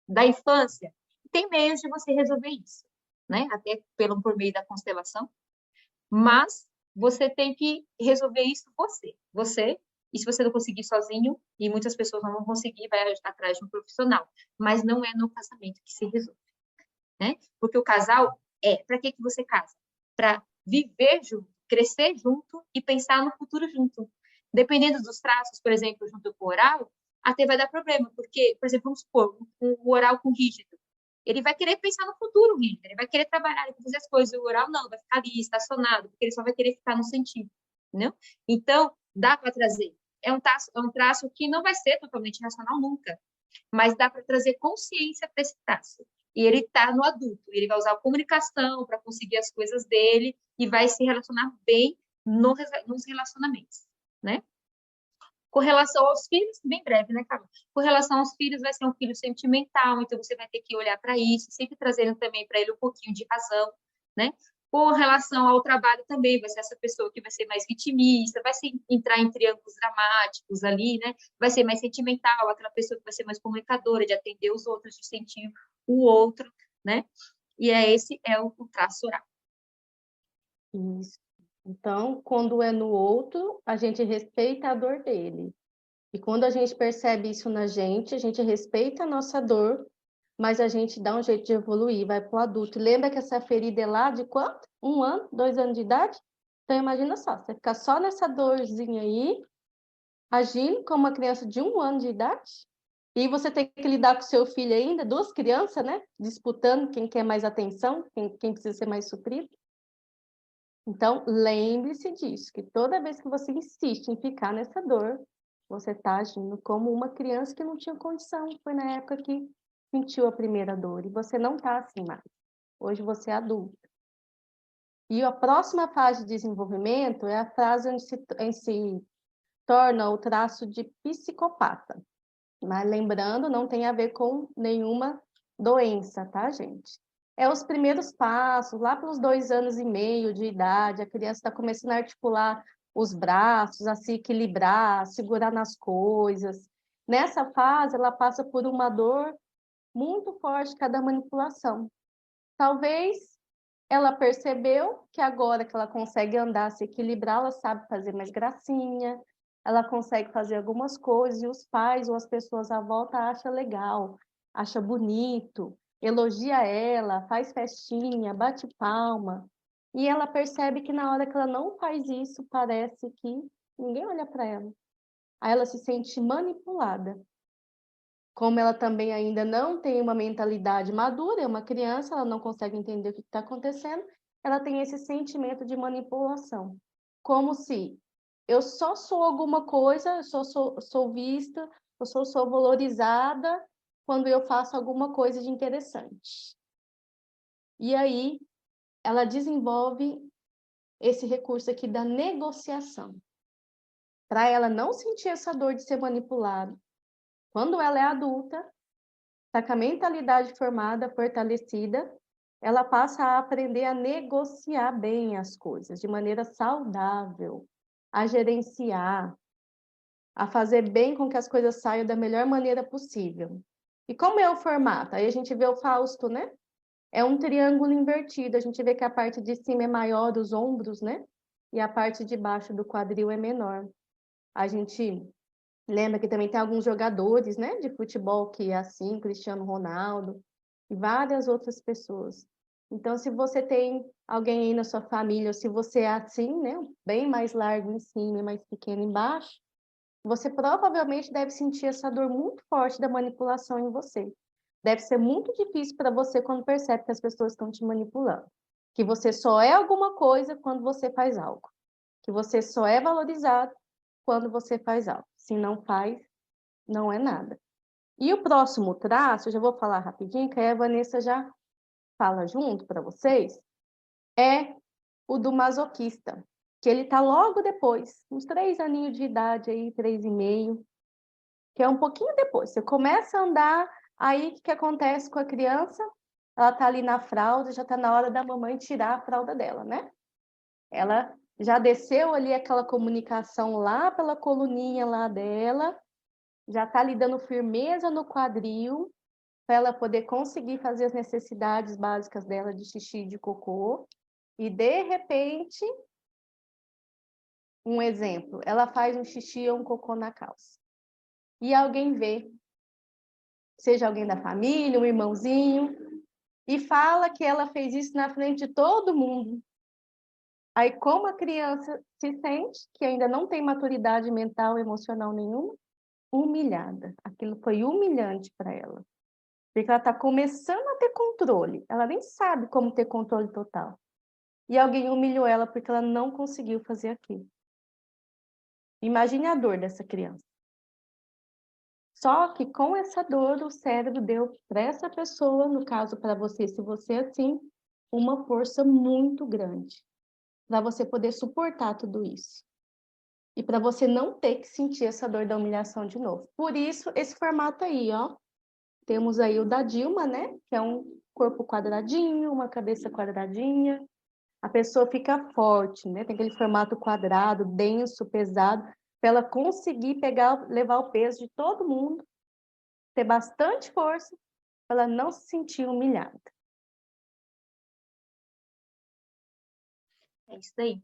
B: da infância, tem meios de você resolver isso, né? Até por meio da constelação, Mas você tem que resolver isso você, e se você não conseguir sozinho, e muitas pessoas não vão conseguir, vai atrás de um profissional. Mas não é no casamento que se resolve, né? Porque o casal para que você casa? Para viver junto, crescer junto e pensar no futuro junto. Dependendo dos traços, por exemplo, junto com o oral, até vai dar problema, porque, por exemplo, vamos supor, o oral com rígido. Ele vai querer pensar no futuro rígido, ele vai querer trabalhar, ele vai fazer as coisas, o oral não, vai ficar ali estacionado, porque ele só vai querer ficar no sentido, entendeu? Então, dá para trazer. É um traço que não vai ser totalmente racional nunca, mas dá para trazer consciência para esse traço. E ele está no adulto, ele vai usar a comunicação para conseguir as coisas dele e vai se relacionar bem nos relacionamentos, né? Com relação aos filhos, bem breve, né, Carla? Com relação aos filhos, vai ser um filho sentimental, então você vai ter que olhar para isso, sempre trazendo também para ele um pouquinho de razão, né? Com relação ao trabalho também, vai ser essa pessoa que vai ser mais vitimista, entrar em triângulos dramáticos ali, né? Vai ser mais sentimental, aquela pessoa que vai ser mais comunicadora, de atender os outros, de sentir o outro, né? E esse é o traço oral.
A: Isso. Então, quando é no outro, a gente respeita a dor dele. E quando a gente percebe isso na gente, a gente respeita a nossa dor, mas a gente dá um jeito de evoluir, vai para o adulto. Lembra que essa ferida é lá de quanto? 1 ano, 2 anos de idade? Então, imagina só, você ficar só nessa dorzinha aí, agindo como uma criança de 1 ano de idade, e você tem que lidar com seu filho ainda, 2 crianças, né? Disputando quem quer mais atenção, quem precisa ser mais suprido. Então, lembre-se disso, que toda vez que você insiste em ficar nessa dor, você está agindo como uma criança que não tinha condição. Foi na época que sentiu a primeira dor. E você não está assim mais. Hoje você é adulto. E a próxima fase de desenvolvimento é a fase onde se torna o traço de psicopata. Mas lembrando, não tem a ver com nenhuma doença, tá, gente? É os primeiros passos, lá pelos 2 anos e meio de idade, a criança está começando a articular os braços, a se equilibrar, a segurar nas coisas. Nessa fase, ela passa por uma dor muito forte cada manipulação. Talvez ela percebeu que agora que ela consegue andar, se equilibrar, ela sabe fazer mais gracinha, ela consegue fazer algumas coisas, e os pais ou as pessoas à volta acham legal, acham bonito, elogia ela, faz festinha, bate palma. E ela percebe que na hora que ela não faz isso, parece que ninguém olha para ela. Aí ela se sente manipulada. Como ela também ainda não tem uma mentalidade madura, é uma criança, ela não consegue entender o que está acontecendo, ela tem esse sentimento de manipulação. Como se eu só sou alguma coisa, eu sou vista, eu sou valorizada quando eu faço alguma coisa de interessante. E aí, ela desenvolve esse recurso aqui da negociação. Para ela não sentir essa dor de ser manipulada. Quando ela é adulta, tá com a mentalidade formada, fortalecida, ela passa a aprender a negociar bem as coisas, de maneira saudável, a gerenciar, a fazer bem com que as coisas saiam da melhor maneira possível. E como é o formato? Aí a gente vê o Fausto, né? É um triângulo invertido, a gente vê que a parte de cima é maior, os ombros, né? E a parte de baixo do quadril é menor. A gente lembra que também tem alguns jogadores, né, de futebol que é assim, Cristiano Ronaldo e várias outras pessoas. Então, se você tem alguém aí na sua família, ou se você é assim, né, bem mais largo em cima e mais pequeno embaixo, você provavelmente deve sentir essa dor muito forte da manipulação em você. Deve ser muito difícil para você quando percebe que as pessoas estão te manipulando. Que você só é alguma coisa quando você faz algo. Que você só é valorizado quando você faz algo. Se não faz, não é nada. E o próximo traço, eu já vou falar rapidinho, que aí a Vanessa já fala junto para vocês, é o do masoquista, que ele tá logo depois, uns 3 aninhos de idade aí, 3,5, que é um pouquinho depois. Você começa a andar, aí o que acontece com a criança? Ela tá ali na fralda, já tá na hora da mamãe tirar a fralda dela, né? Ela já desceu ali aquela comunicação lá pela coluninha lá dela, já está lhe dando firmeza no quadril para ela poder conseguir fazer as necessidades básicas dela de xixi e de cocô. E, de repente, um exemplo, ela faz um xixi ou um cocô na calça. E alguém vê, seja alguém da família, um irmãozinho, e fala que ela fez isso na frente de todo mundo. Aí, como a criança se sente, que ainda não tem maturidade mental, emocional nenhuma, humilhada. Aquilo foi humilhante para ela. Porque ela está começando a ter controle. Ela nem sabe como ter controle total. E alguém humilhou ela porque ela não conseguiu fazer aquilo. Imagine a dor dessa criança. Só que com essa dor, o cérebro deu para essa pessoa, no caso para você, se você é assim, uma força muito grande para você poder suportar tudo isso. E para você não ter que sentir essa dor da humilhação de novo. Por isso, esse formato aí, ó. Temos aí o da Dilma, né? Que é um corpo quadradinho, uma cabeça quadradinha. A pessoa fica forte, né? Tem aquele formato quadrado, denso, pesado, para ela conseguir pegar, levar o peso de todo mundo, ter bastante força, para ela não se sentir humilhada.
B: É isso daí.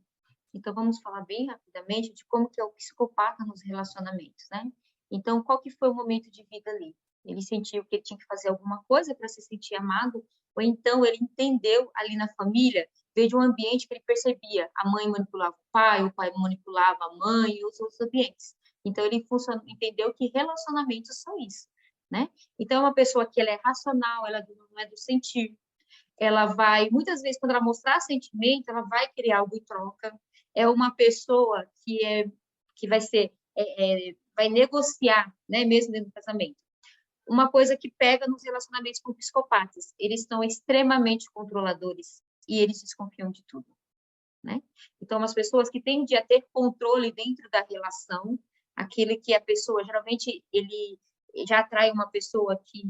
B: Então, vamos falar bem rapidamente de como que é o psicopata nos relacionamentos, né? Então, qual que foi o momento de vida ali? Ele sentiu que ele tinha que fazer alguma coisa para se sentir amado, ou então ele entendeu ali na família, veio de um ambiente que ele percebia, a mãe manipulava o pai manipulava a mãe e os outros ambientes. Então, ele entendeu que relacionamentos são isso, né? Então, é uma pessoa que ela é racional, ela não é do sentir, ela vai, muitas vezes, quando ela mostrar sentimento, ela vai querer algo em troca. É uma pessoa que vai ser, vai negociar, né, mesmo dentro do casamento. Uma coisa que pega nos relacionamentos com psicopatas, eles são extremamente controladores e eles desconfiam de tudo, né? Então, as pessoas que tendem a ter controle dentro da relação, aquele que a pessoa, geralmente, ele já atrai uma pessoa que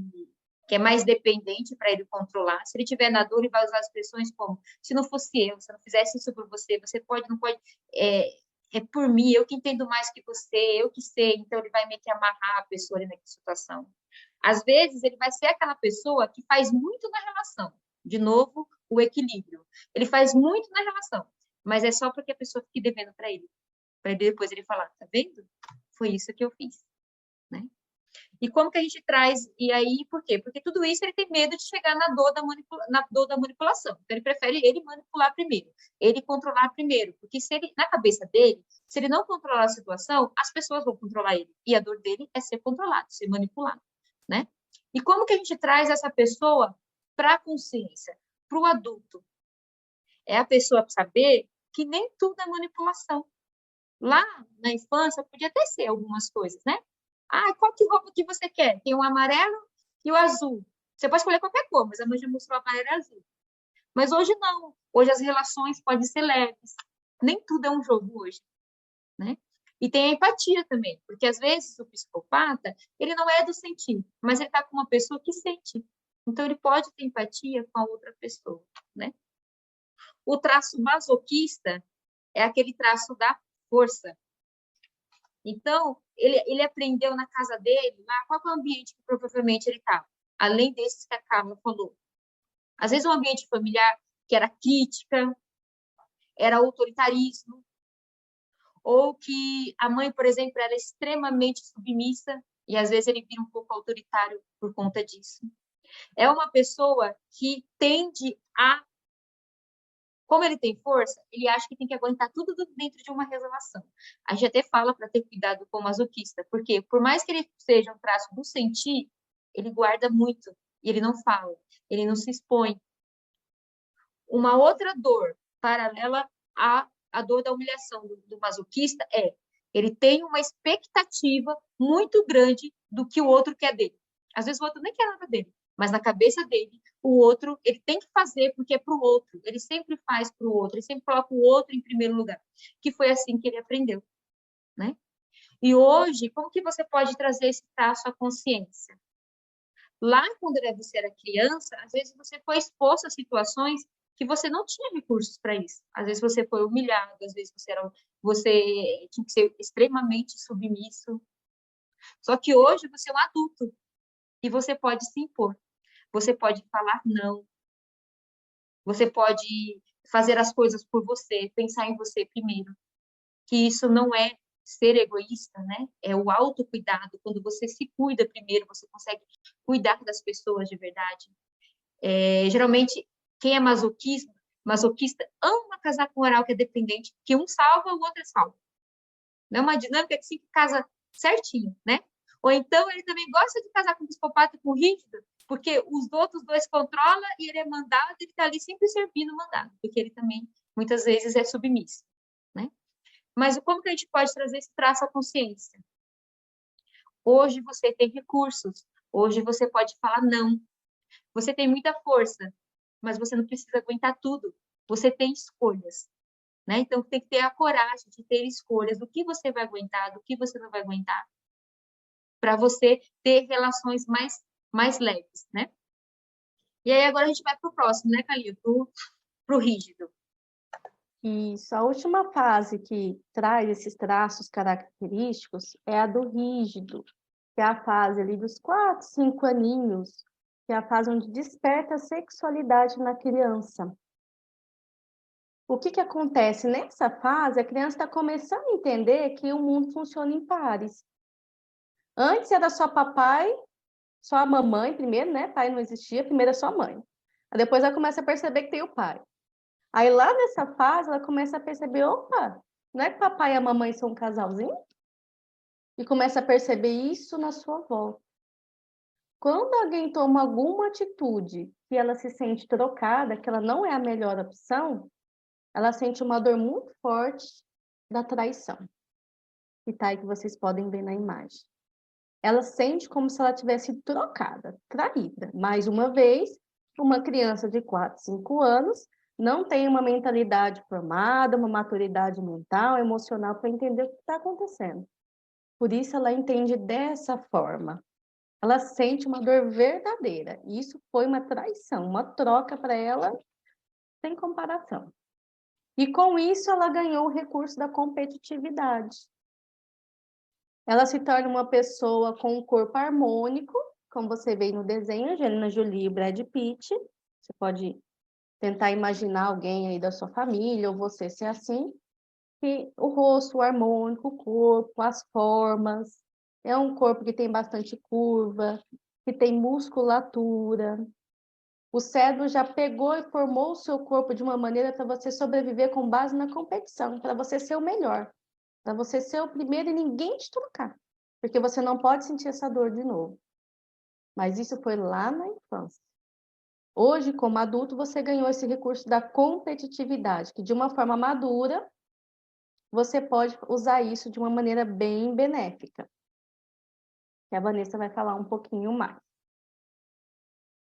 B: é mais dependente para ele controlar. Se ele tiver na dor, ele vai usar as expressões como: se não fosse eu, se eu não fizesse isso por você, você pode, não pode, é por mim, eu que entendo mais que você, eu que sei. Então, ele vai meio que amarrar a pessoa ali naquela situação. Às vezes, ele vai ser aquela pessoa que faz muito na relação. De novo, o equilíbrio. Ele faz muito na relação, mas é só porque a pessoa fique devendo para ele depois ele falar: tá vendo? Foi isso que eu fiz, né? E como que a gente traz, e aí por quê? Porque tudo isso ele tem medo de chegar na dor da manipulação. Então ele prefere ele manipular primeiro, ele controlar primeiro, porque se ele, na cabeça dele, se ele não controlar a situação, as pessoas vão controlar ele. E a dor dele é ser controlado, ser manipulado, né? E como que a gente traz essa pessoa para a consciência, para o adulto? É a pessoa saber que nem tudo é manipulação. Lá na infância podia até ser algumas coisas, né? Ah, qual que roupa que você quer? Tem o amarelo e o azul. Você pode escolher qualquer cor, mas a mãe já mostrou amarelo e azul. Mas hoje não. Hoje as relações podem ser leves. Nem tudo é um jogo hoje, né? E tem a empatia também, porque às vezes o psicopata, ele não é do sentir, mas ele está com uma pessoa que sente. Então ele pode ter empatia com a outra pessoa, né? O traço masoquista é aquele traço da força. Então, ele aprendeu na casa dele, lá, qual é o ambiente que provavelmente ele estava? Além desses que a Carla falou. Às vezes, um ambiente familiar que era crítica, era autoritarismo, ou que a mãe, por exemplo, era extremamente submissa, e às vezes ele vira um pouco autoritário por conta disso. É uma pessoa que tende a, como ele tem força, ele acha que tem que aguentar tudo dentro de uma relação. A gente até fala para ter cuidado com o masoquista, porque por mais que ele seja um traço do sentir, ele guarda muito, e ele não fala, ele não se expõe. Uma outra dor paralela à dor da humilhação do masoquista ele tem uma expectativa muito grande do que o outro quer dele. Às vezes o outro nem quer nada dele, mas na cabeça dele, o outro, ele tem que fazer porque é para o outro. Ele sempre faz para o outro, ele sempre coloca o outro em primeiro lugar. Que foi assim que ele aprendeu, né? E hoje, como que você pode trazer esse traço à consciência? Lá, quando você era criança, às vezes você foi exposto a situações que você não tinha recursos para isso. Às vezes você foi humilhado, às vezes você tinha que ser extremamente submisso. Só que hoje você é um adulto e você pode se impor. Você pode falar não. Você pode fazer as coisas por você, pensar em você primeiro. Que isso não é ser egoísta, né? É o autocuidado. Quando você se cuida primeiro, você consegue cuidar das pessoas de verdade. Geralmente, quem é masoquista ama casar com um oral que é dependente, que um salva, o outro é salvo. Não é uma dinâmica que se casa certinho, né? Ou então ele também gosta de casar com psicopata e com rígido, porque os outros dois controlam e ele é mandado, ele está ali sempre servindo o mandado, porque ele também, muitas vezes, é submisso, né? Mas como que a gente pode trazer esse traço à consciência? Hoje você tem recursos, hoje você pode falar não. Você tem muita força, mas você não precisa aguentar tudo. Você tem escolhas, né? Então tem que ter a coragem de ter escolhas do que você vai aguentar, do que você não vai aguentar, para você ter relações mais leves, né? E aí agora a gente vai para o próximo, né, Calil? Para o rígido.
A: Isso, a última fase que traz esses traços característicos é a do rígido, que é a fase ali dos 4, 5 aninhos, que é a fase onde desperta a sexualidade na criança. O que acontece? Nessa fase, a criança está começando a entender que o mundo funciona em pares. Antes era só papai, só a mamãe primeiro, né? Pai não existia, primeiro é só mãe. Aí depois ela começa a perceber que tem o pai. Aí lá nessa fase, ela começa a perceber, opa, não é que papai e a mamãe são um casalzinho? E começa a perceber isso na sua volta. Quando alguém toma alguma atitude que ela se sente trocada, que ela não é a melhor opção, ela sente uma dor muito forte da traição. Que tá aí que vocês podem ver na imagem. Ela sente como se ela tivesse trocada, traída. Mais uma vez, uma criança de 4, 5 anos não tem uma mentalidade formada, uma maturidade mental, emocional para entender o que está acontecendo. Por isso ela entende dessa forma. Ela sente uma dor verdadeira. E isso foi uma traição, uma troca para ela sem comparação. E com isso ela ganhou o recurso da competitividade. Ela se torna uma pessoa com um corpo harmônico, como você vê no desenho, Angelina Jolie e Brad Pitt. Você pode tentar imaginar alguém aí da sua família, ou você ser assim. Que o rosto harmônico, o corpo, as formas. É um corpo que tem bastante curva, que tem musculatura. O cérebro já pegou e formou o seu corpo de uma maneira para você sobreviver com base na competição, para você ser o melhor, para você ser o primeiro e ninguém te trocar, porque você não pode sentir essa dor de novo. Mas isso foi lá na infância. Hoje, como adulto, você ganhou esse recurso da competitividade, que de uma forma madura, você pode usar isso de uma maneira bem benéfica. Que a Vanessa vai falar um pouquinho mais.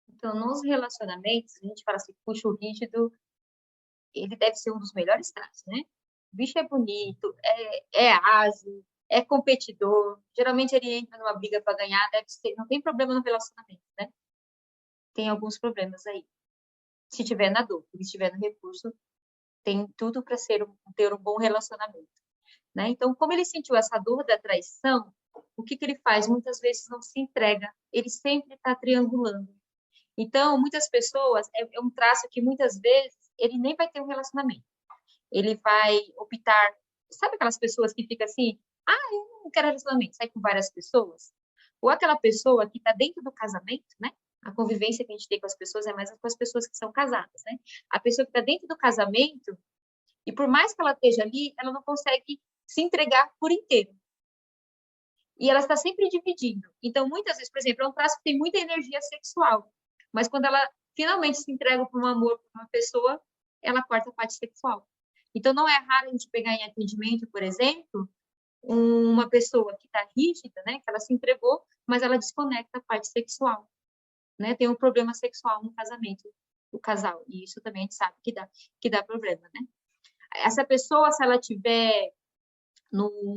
B: Então, nos relacionamentos, a gente fala assim, puxa, o rígido, ele deve ser um dos melhores traços, né? O bicho é bonito, é ágil, é competidor. Geralmente ele entra numa briga para ganhar, deve ser, não tem problema no relacionamento, né? Tem alguns problemas aí. Se tiver na dor, se tiver no recurso, tem tudo para ter um bom relacionamento, né? Então, como ele sentiu essa dor da traição, o que ele faz? Muitas vezes não se entrega, ele sempre está triangulando. Então, muitas pessoas, é um traço que muitas vezes ele nem vai ter um relacionamento. Ele vai optar, sabe aquelas pessoas que ficam assim, eu não quero relacionamento, sai com várias pessoas? Ou aquela pessoa que está dentro do casamento, né? A convivência que a gente tem com as pessoas é mais com as pessoas que são casadas, né? A pessoa que está dentro do casamento, e por mais que ela esteja ali, ela não consegue se entregar por inteiro. E ela está sempre dividindo. Então, muitas vezes, por exemplo, é um traço que tem muita energia sexual, mas quando ela finalmente se entrega para um amor para uma pessoa, ela corta a parte sexual. Então, não é raro a gente pegar em atendimento, por exemplo, uma pessoa que está rígida, né, que ela se entregou, mas ela desconecta a parte sexual, né? Tem um problema sexual no casamento do casal, e isso também a gente sabe que dá problema, né? Essa pessoa, se ela tiver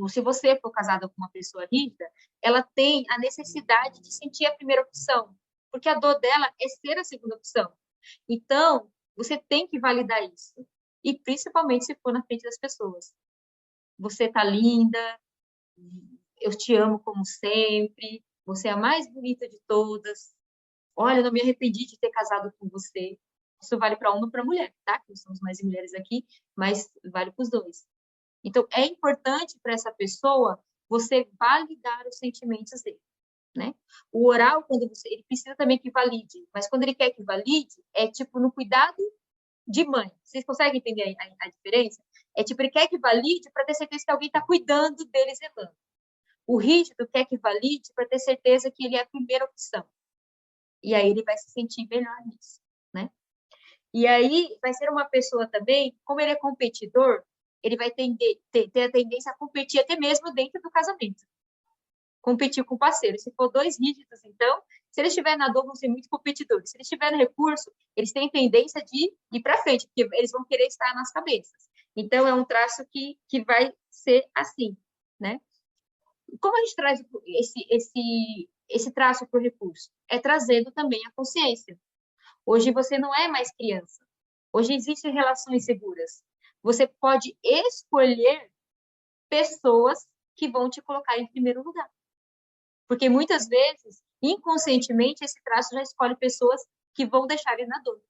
B: se você for casada com uma pessoa rígida, ela tem a necessidade de sentir a primeira opção, porque a dor dela é ser a segunda opção. Então, você tem que validar isso. E principalmente se for na frente das pessoas. Você tá linda, eu te amo como sempre, você é a mais bonita de todas. Olha, eu não me arrependi de ter casado com você. Isso vale para homem e para mulher, tá? Nós somos mais mulheres aqui, mas vale para os dois. Então, é importante para essa pessoa você validar os sentimentos dele, né? O oral, quando você, ele precisa também que valide, mas quando ele quer que valide, é tipo no cuidado de mãe. Vocês conseguem entender a diferença? É tipo, ele quer que valide para ter certeza que alguém está cuidando dele, zelando. O rígido quer que valide para ter certeza que ele é a primeira opção. E aí ele vai se sentir melhor nisso, né? E aí vai ser uma pessoa também, como ele é competidor, ele vai ter a tendência a competir até mesmo dentro do casamento. Competir com o parceiro. Se for dois rígidos, então, se eles estiverem na dor, vão ser muito competidores. Se eles tiverem recurso, eles têm tendência de ir para frente, porque eles vão querer estar nas cabeças. Então, é um traço que vai ser assim, né? Como a gente traz esse traço para o recurso? É trazendo também a consciência. Hoje você não é mais criança. Hoje existem relações seguras. Você pode escolher pessoas que vão te colocar em primeiro lugar. Porque muitas vezes, inconscientemente, esse traço já escolhe pessoas que vão deixar ele na dor.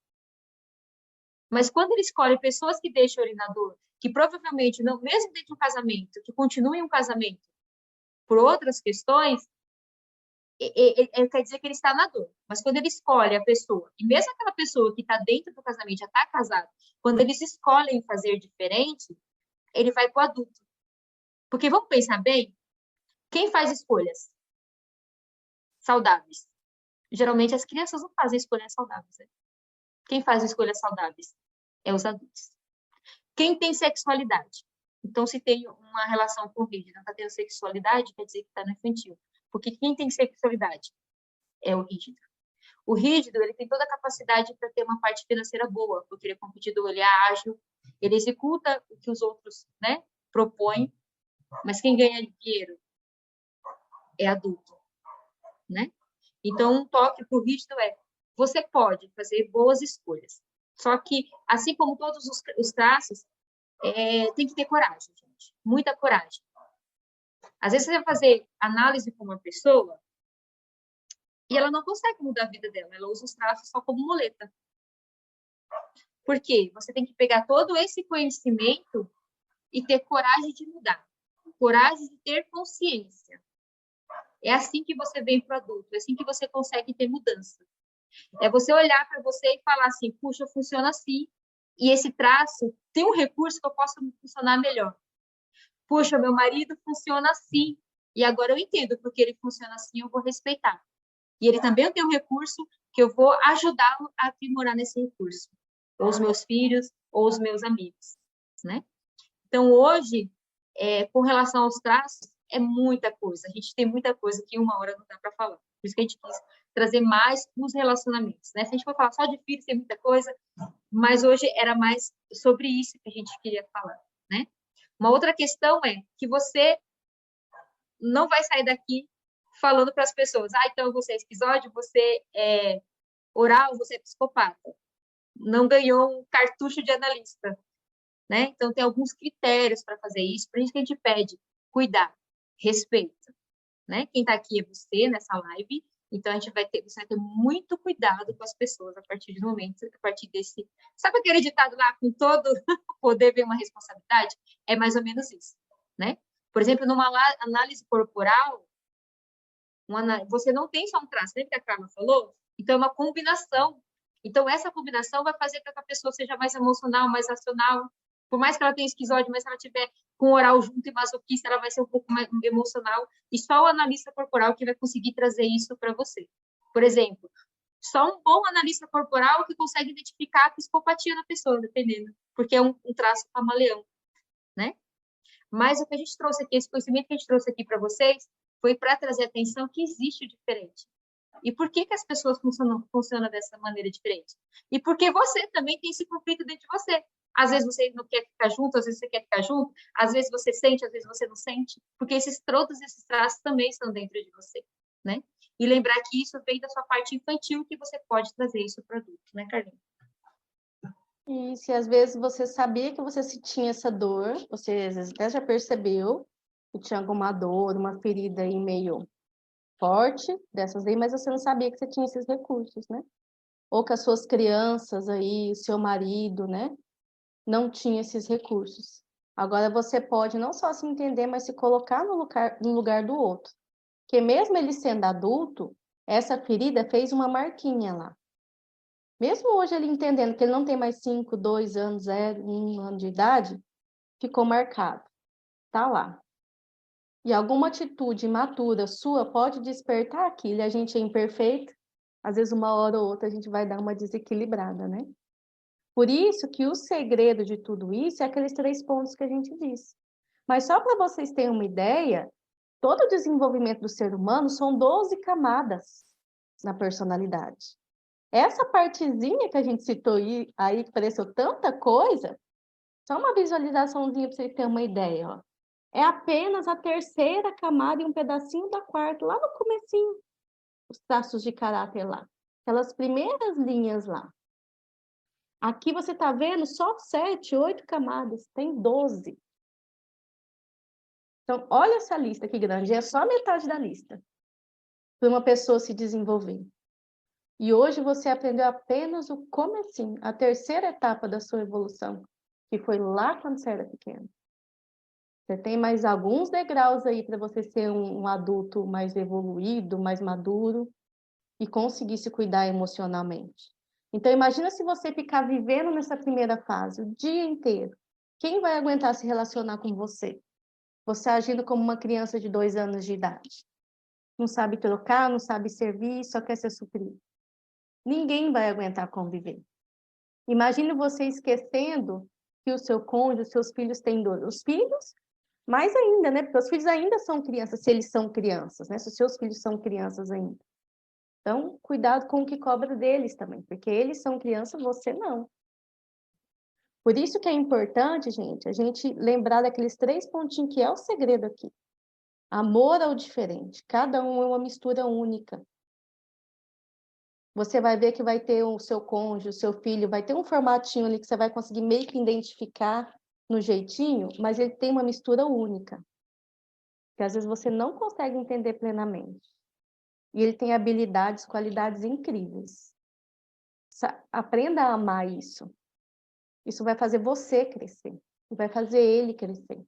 B: Mas quando ele escolhe pessoas que deixam ele na dor, que provavelmente, não, mesmo dentro do casamento, que continuem um casamento por outras questões, ele quer dizer que ele está na dor. Mas quando ele escolhe a pessoa, e mesmo aquela pessoa que está dentro do casamento, já está casada, quando eles escolhem fazer diferente, ele vai para o adulto. Porque vamos pensar bem, quem faz escolhas saudáveis? Geralmente as crianças não fazem escolhas saudáveis. Né? Quem faz escolhas saudáveis? É os adultos. Quem tem sexualidade? Então, se tem uma relação com o rígido, não está tendo sexualidade, quer dizer que está no infantil. Porque quem tem sexualidade é o rígido. O rígido, ele tem toda a capacidade para ter uma parte financeira boa, porque ele é competidor, ele é ágil, ele executa o que os outros, né, propõem, mas quem ganha dinheiro é adulto, né? Então, um toque para o rígido é, você pode fazer boas escolhas, só que, assim como todos os traços, tem que ter coragem, gente, muita coragem. Às vezes você vai fazer análise com uma pessoa e ela não consegue mudar a vida dela, ela usa os traços só como muleta. Por quê? Você tem que pegar todo esse conhecimento e ter coragem de mudar, coragem de ter consciência. É assim que você vem para o adulto, é assim que você consegue ter mudança. É você olhar para você e falar assim, puxa, funciona assim, e esse traço tem um recurso que eu posso funcionar melhor. Puxa, meu marido funciona assim, e agora eu entendo porque ele funciona assim, eu vou respeitar. E ele também tem um recurso que eu vou ajudá-lo a aprimorar nesse recurso. Ou os meus filhos, ou os meus amigos, né? Então, hoje, com relação aos traços, é muita coisa. A gente tem muita coisa que uma hora não dá para falar. Por isso que a gente quis trazer mais os relacionamentos, né? Se a gente for falar só de filhos, tem muita coisa, mas hoje era mais sobre isso que a gente queria falar, né? Uma outra questão é que você não vai sair daqui falando para as pessoas, então você é esquizóide, você é oral, você é psicopata. Não ganhou um cartucho de analista, né? Então tem alguns critérios para fazer isso, por isso que a gente pede cuidar, respeito, né? Quem está aqui é você nessa live, então você vai ter muito cuidado com as pessoas a partir do momento, a partir desse, sabe aquele ditado lá, com todo poder vem uma responsabilidade? É mais ou menos isso, né? Por exemplo, numa análise corporal, você não tem só um traço, lembra que a Carla falou? Então é uma combinação. Então essa combinação vai fazer com que a pessoa seja mais emocional, mais racional. Por mais que ela tenha esquizóide, mas se ela tiver com oral junto e masoquista, ela vai ser um pouco mais emocional. E só o analista corporal que vai conseguir trazer isso para você. Por exemplo, só um bom analista corporal que consegue identificar a psicopatia na pessoa, dependendo. Porque é um traço camaleão, né? Mas o que a gente trouxe aqui, esse conhecimento que a gente trouxe aqui para vocês, foi para trazer atenção que existe o diferente. E por que as pessoas funcionam dessa maneira diferente? E porque você também tem esse conflito dentro de você. Às vezes você não quer ficar junto, às vezes você quer ficar junto, às vezes você sente, às vezes você não sente, porque todos esses traços também estão dentro de você, né? E lembrar que isso vem da sua parte infantil, que você pode trazer isso para o adulto, né, Carlinhos?
A: E se às vezes você sabia que você tinha essa dor, você às vezes até já percebeu que tinha alguma dor, uma ferida aí meio forte dessas aí, mas você não sabia que você tinha esses recursos, né? ou que as suas crianças aí, o seu marido, né, não tinha esses recursos. Agora você pode não só se entender, mas se colocar no lugar do outro. Porque mesmo ele sendo adulto, essa ferida fez uma marquinha lá. Mesmo hoje ele entendendo que ele não tem mais 5, 2 anos, 0, 1 ano de idade, ficou marcado. Tá lá. E alguma atitude imatura sua pode despertar aquilo. A gente é imperfeito, às vezes uma hora ou outra a gente vai dar uma desequilibrada, né? Por isso que o segredo de tudo isso é aqueles 3 pontos que a gente disse. Mas só para vocês terem uma ideia, todo o desenvolvimento do ser humano são 12 camadas na personalidade. Essa partezinha que a gente citou aí que pareceu tanta coisa, só uma visualizaçãozinha para vocês terem uma ideia, ó. É apenas a terceira camada e um pedacinho da quarta, lá no comecinho, os traços de caráter lá. Aquelas primeiras linhas lá. Aqui você está vendo só 7, 8 camadas, tem 12. Então, olha essa lista que grande, é só metade da lista para uma pessoa se desenvolver. E hoje você aprendeu apenas o comecinho, a terceira etapa da sua evolução, que foi lá quando você era pequeno. Você tem mais alguns degraus aí para você ser um adulto mais evoluído, mais maduro e conseguir se cuidar emocionalmente. Então, imagina se você ficar vivendo nessa primeira fase o dia inteiro. Quem vai aguentar se relacionar com você? Você agindo como uma criança de 2 anos de idade. Não sabe trocar, não sabe servir, só quer ser suprido. Ninguém vai aguentar conviver. Imagine você esquecendo que o seu cônjuge, os seus filhos têm dor. Os filhos, mais ainda, né? Porque os filhos ainda são crianças, se eles são crianças, né? Se os seus filhos são crianças ainda. Então, cuidado com o que cobra deles também, porque eles são crianças, você não. Por isso que é importante, gente, a gente lembrar daqueles 3 pontinhos que é o segredo aqui. Amor ao diferente. Cada um é uma mistura única. Você vai ver que vai ter o seu cônjuge, o seu filho, vai ter um formatinho ali que você vai conseguir meio que identificar no jeitinho, mas ele tem uma mistura única. Que às vezes você não consegue entender plenamente. E ele tem habilidades, qualidades incríveis. Aprenda a amar isso. Isso vai fazer você crescer. Vai fazer ele crescer.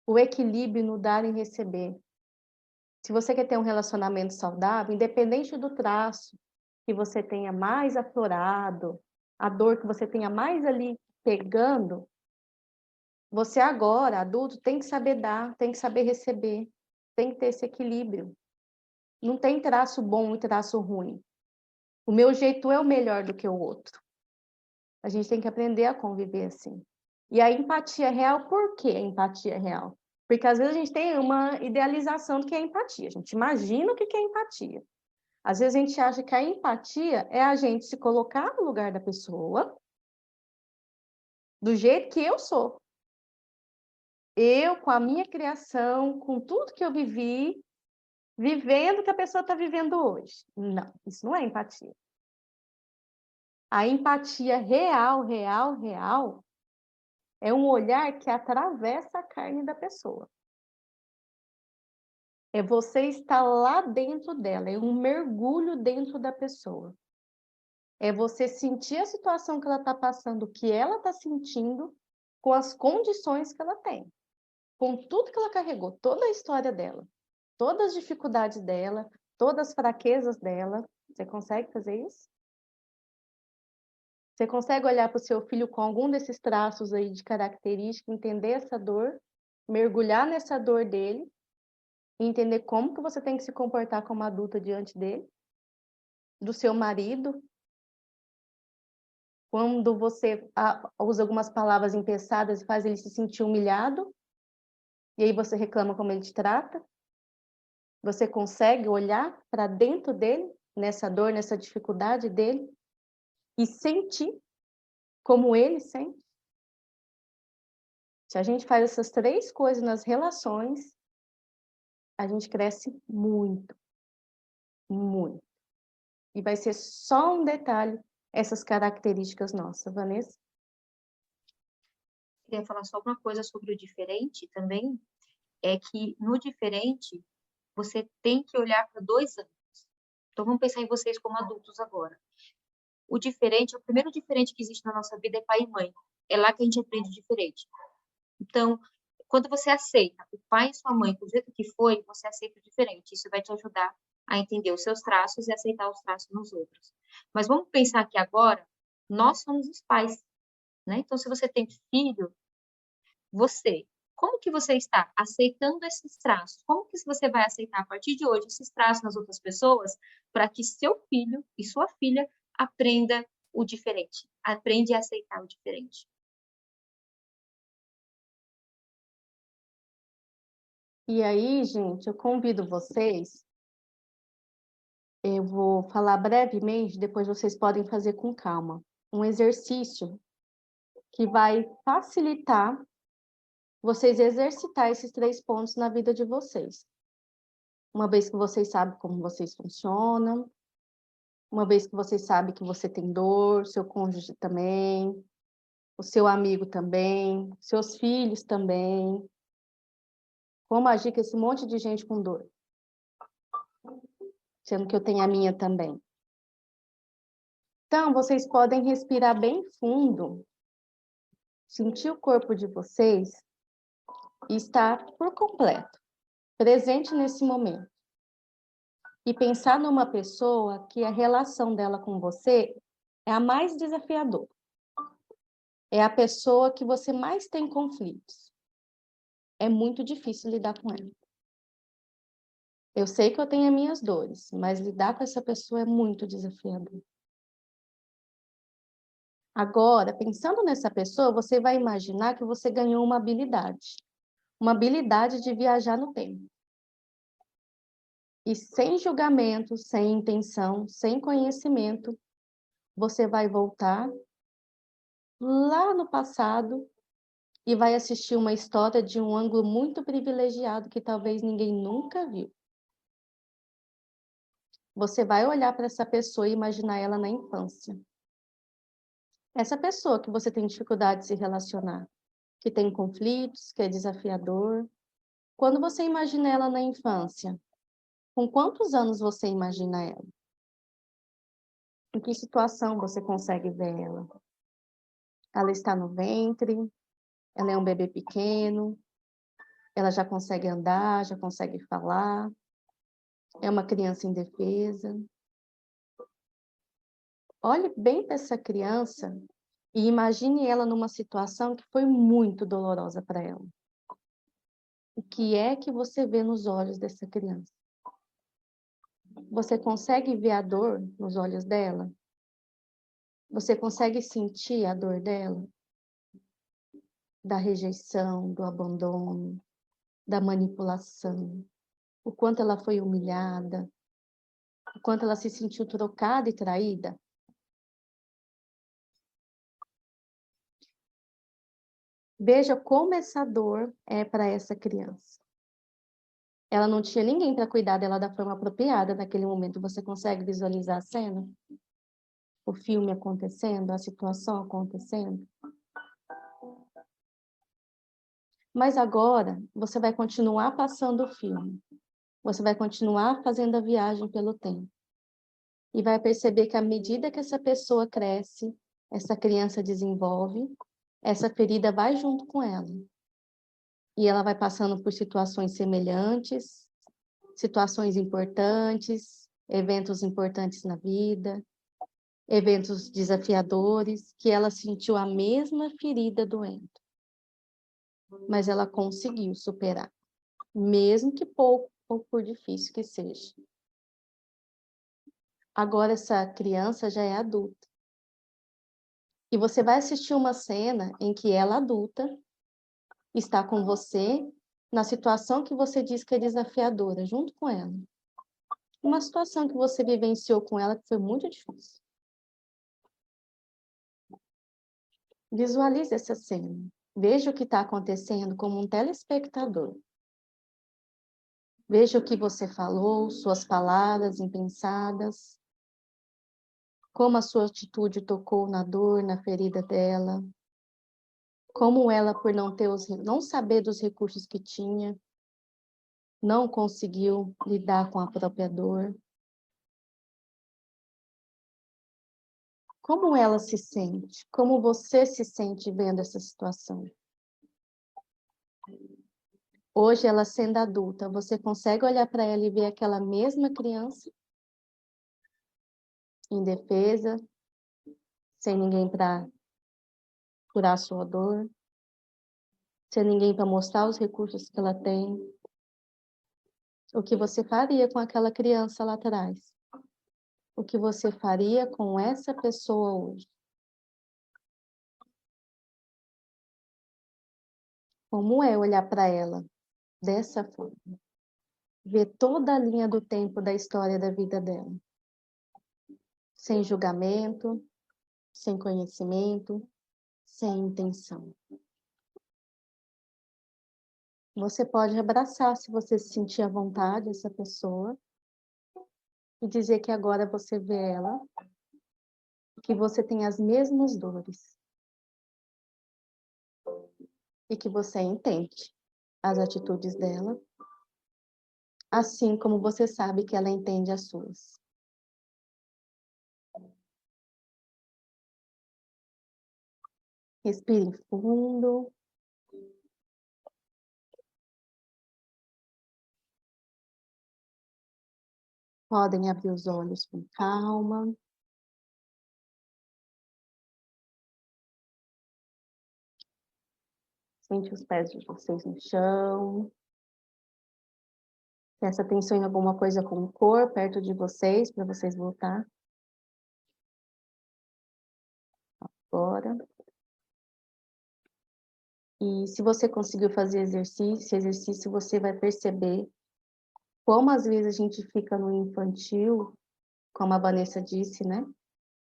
A: O equilíbrio no dar e receber. Se você quer ter um relacionamento saudável, independente do traço que você tenha mais aflorado, a dor que você tenha mais ali pegando, você agora, adulto, tem que saber dar, tem que saber receber, tem que ter esse equilíbrio. Não tem traço bom e traço ruim. O meu jeito é o melhor do que o outro. A gente tem que aprender a conviver assim. E a empatia real, por que a empatia real? Porque às vezes a gente tem uma idealização do que é empatia. A gente imagina o que é empatia. Às vezes a gente acha que a empatia é a gente se colocar no lugar da pessoa do jeito que eu sou. Eu, com a minha criação, com tudo que eu vivi, vivendo o que a pessoa está vivendo hoje. Não, isso não é empatia. A empatia real, real, real, é um olhar que atravessa a carne da pessoa. É você estar lá dentro dela, é um mergulho dentro da pessoa. É você sentir a situação que ela está passando, o que ela está sentindo, com as condições que ela tem, com tudo que ela carregou, toda a história dela, todas as dificuldades dela, todas as fraquezas dela. Você consegue fazer isso? Você consegue olhar para o seu filho com algum desses traços aí de característica, entender essa dor, mergulhar nessa dor dele e entender como que você tem que se comportar como adulta diante dele, do seu marido, quando você usa algumas palavras empeçadas e faz ele se sentir humilhado, e aí você reclama como ele te trata, você consegue olhar para dentro dele, nessa dor, nessa dificuldade dele, e sentir como ele sente? Se a gente faz essas 3 coisas nas relações, a gente cresce muito, muito. E vai ser só um detalhe essas características nossas, Vanessa.
B: Queria falar só uma coisa sobre o diferente também, é que no diferente você tem que olhar para 2 anos. Então vamos pensar em vocês como adultos agora. O diferente, o primeiro diferente que existe na nossa vida é pai e mãe. É lá que a gente aprende diferente. Então, quando você aceita o pai e sua mãe do jeito que foi, você aceita o diferente. Isso vai te ajudar a entender os seus traços e aceitar os traços nos outros. Mas vamos pensar que agora nós somos os pais, né? Então, se você tem filho, você, como que você está aceitando esses traços? Como que você vai aceitar a partir de hoje esses traços nas outras pessoas para que seu filho e sua filha aprenda o diferente, aprende a aceitar o diferente?
A: E aí, gente, eu convido vocês, eu vou falar brevemente, depois vocês podem fazer com calma. Um exercício que vai facilitar vocês exercitar esses 3 pontos na vida de vocês. Uma vez que vocês sabem como vocês funcionam, uma vez que vocês sabem que você tem dor, seu cônjuge também, o seu amigo também, seus filhos também. Como agir com esse monte de gente com dor? Sendo que eu tenho a minha também. Então, vocês podem respirar bem fundo, sentir o corpo de vocês e estar por completo presente nesse momento. E pensar numa pessoa que a relação dela com você é a mais desafiadora. É a pessoa que você mais tem conflitos. É muito difícil lidar com ela. Eu sei que eu tenho as minhas dores, mas lidar com essa pessoa é muito desafiador. Agora, pensando nessa pessoa, você vai imaginar que você ganhou uma habilidade de viajar no tempo. E sem julgamento, sem intenção, sem conhecimento, você vai voltar lá no passado e vai assistir uma história de um ângulo muito privilegiado que talvez ninguém nunca viu. Você vai olhar para essa pessoa e imaginar ela na infância. Essa pessoa que você tem dificuldade de se relacionar, que tem conflitos, que é desafiador. Quando você imagina ela na infância, com quantos anos você imagina ela? Em que situação você consegue ver ela? Ela está no ventre? Ela é um bebê pequeno? Ela já consegue andar, já consegue falar? É uma criança indefesa? Olhe bem para essa criança e imagine ela numa situação que foi muito dolorosa para ela. O que é que você vê nos olhos dessa criança? Você consegue ver a dor nos olhos dela? Você consegue sentir a dor dela? Da rejeição, do abandono, da manipulação, o quanto ela foi humilhada, o quanto ela se sentiu trocada e traída? Veja como essa dor é para essa criança. Ela não tinha ninguém para cuidar dela da forma apropriada naquele momento. Você consegue visualizar a cena? O filme acontecendo, a situação acontecendo? Mas agora você vai continuar passando o filme. Você vai continuar fazendo a viagem pelo tempo. E vai perceber que à medida que essa pessoa cresce, essa criança desenvolve, essa ferida vai junto com ela. E ela vai passando por situações semelhantes, situações importantes, eventos importantes na vida, eventos desafiadores, que ela sentiu a mesma ferida doendo. Mas ela conseguiu superar, mesmo que pouco, ou por difícil que seja. Agora essa criança já é adulta. E você vai assistir uma cena em que ela adulta está com você na situação que você diz que é desafiadora, junto com ela. Uma situação que você vivenciou com ela que foi muito difícil. Visualize essa cena. Veja o que está acontecendo como um telespectador. Veja o que você falou, suas palavras impensadas, como a sua atitude tocou na dor, na ferida dela, como ela, por não saber dos recursos que tinha, não conseguiu lidar com a própria dor. Como ela se sente? Como você se sente vendo essa situação? Hoje, ela sendo adulta, você consegue olhar para ela e ver aquela mesma criança? Indefesa, sem ninguém para curar a sua dor, sem ninguém para mostrar os recursos que ela tem. O que você faria com aquela criança lá atrás? O que você faria com essa pessoa hoje? Como é olhar para ela dessa forma? Ver toda a linha do tempo da história da vida dela. Sem julgamento, sem conhecimento, sem intenção. Você pode abraçar, se você se sentir à vontade, essa pessoa, e dizer que agora você vê ela, que você tem as mesmas dores, e que você entende as atitudes dela, assim como você sabe que ela entende as suas. Respire fundo. Podem abrir os olhos com calma. Sente os pés de vocês no chão. Presta atenção em alguma coisa com cor perto de vocês, para vocês voltar. Agora. E se você conseguiu fazer exercício, você vai perceber como às vezes a gente fica no infantil, como a Vanessa disse, né?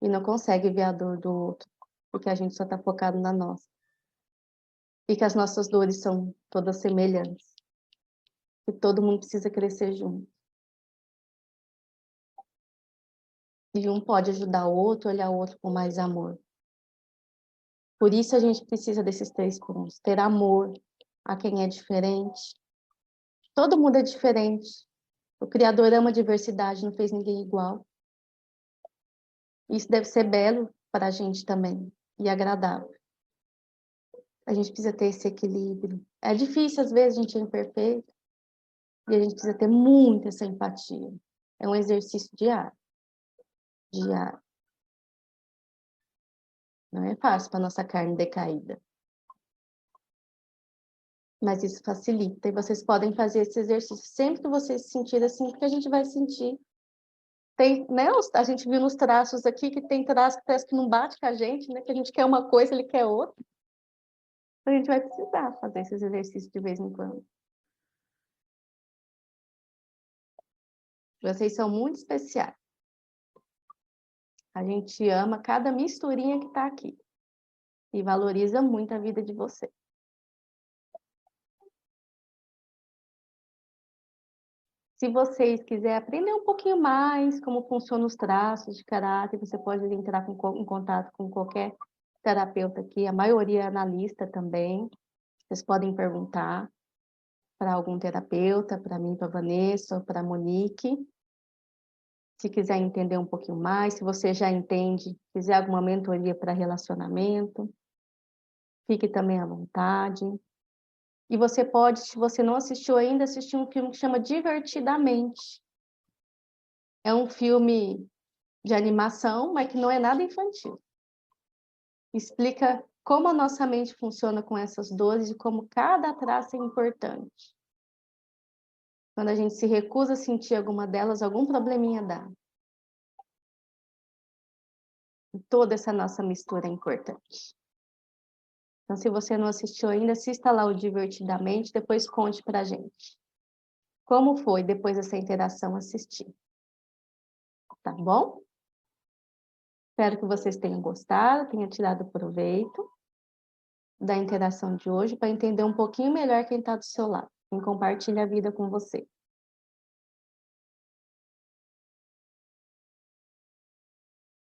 A: E não consegue ver a dor do outro, porque a gente só está focado na nossa. E que as nossas dores são todas semelhantes. E todo mundo precisa crescer junto. E um pode ajudar o outro, olhar o outro com mais amor. Por isso a gente precisa desses 3 pontos. Ter amor a quem é diferente. Todo mundo é diferente. O Criador ama a diversidade, não fez ninguém igual. Isso deve ser belo para a gente também e agradável. A gente precisa ter esse equilíbrio. É difícil, às vezes, a gente é imperfeito e a gente precisa ter muita essa empatia. É um exercício diário. Diário. Não é fácil para nossa carne decaída. Mas isso facilita. E vocês podem fazer esse exercício sempre que vocês se sentirem assim, porque a gente vai sentir. Tem, né? A gente viu nos traços aqui que tem traço que parece que não bate com a gente, né? Que a gente quer uma coisa, ele quer outra. Então, a gente vai precisar fazer esses exercícios de vez em quando. Vocês são muito especiais. A gente ama cada misturinha que está aqui. E valoriza muito a vida de vocês. Se vocês quiserem aprender um pouquinho mais como funcionam os traços de caráter, você pode entrar em contato com qualquer terapeuta aqui. A maioria é analista também. Vocês podem perguntar para algum terapeuta, para mim, para a Vanessa, ou para a Monique. Se quiser entender um pouquinho mais, se você já entende, quiser alguma mentoria para relacionamento, fique também à vontade. E você pode, se você não assistiu ainda, assistir um filme que chama Divertidamente. É um filme de animação, mas que não é nada infantil. Explica como a nossa mente funciona com essas dores e como cada traço é importante. Quando a gente se recusa a sentir alguma delas, algum probleminha dá. E toda essa nossa mistura é importante. Então, se você não assistiu ainda, assista lá o Divertidamente, depois conte pra gente. Como foi depois dessa interação assistir? Tá bom? Espero que vocês tenham gostado, tenham tirado proveito da interação de hoje para entender um pouquinho melhor quem está do seu lado, quem compartilha a vida com você.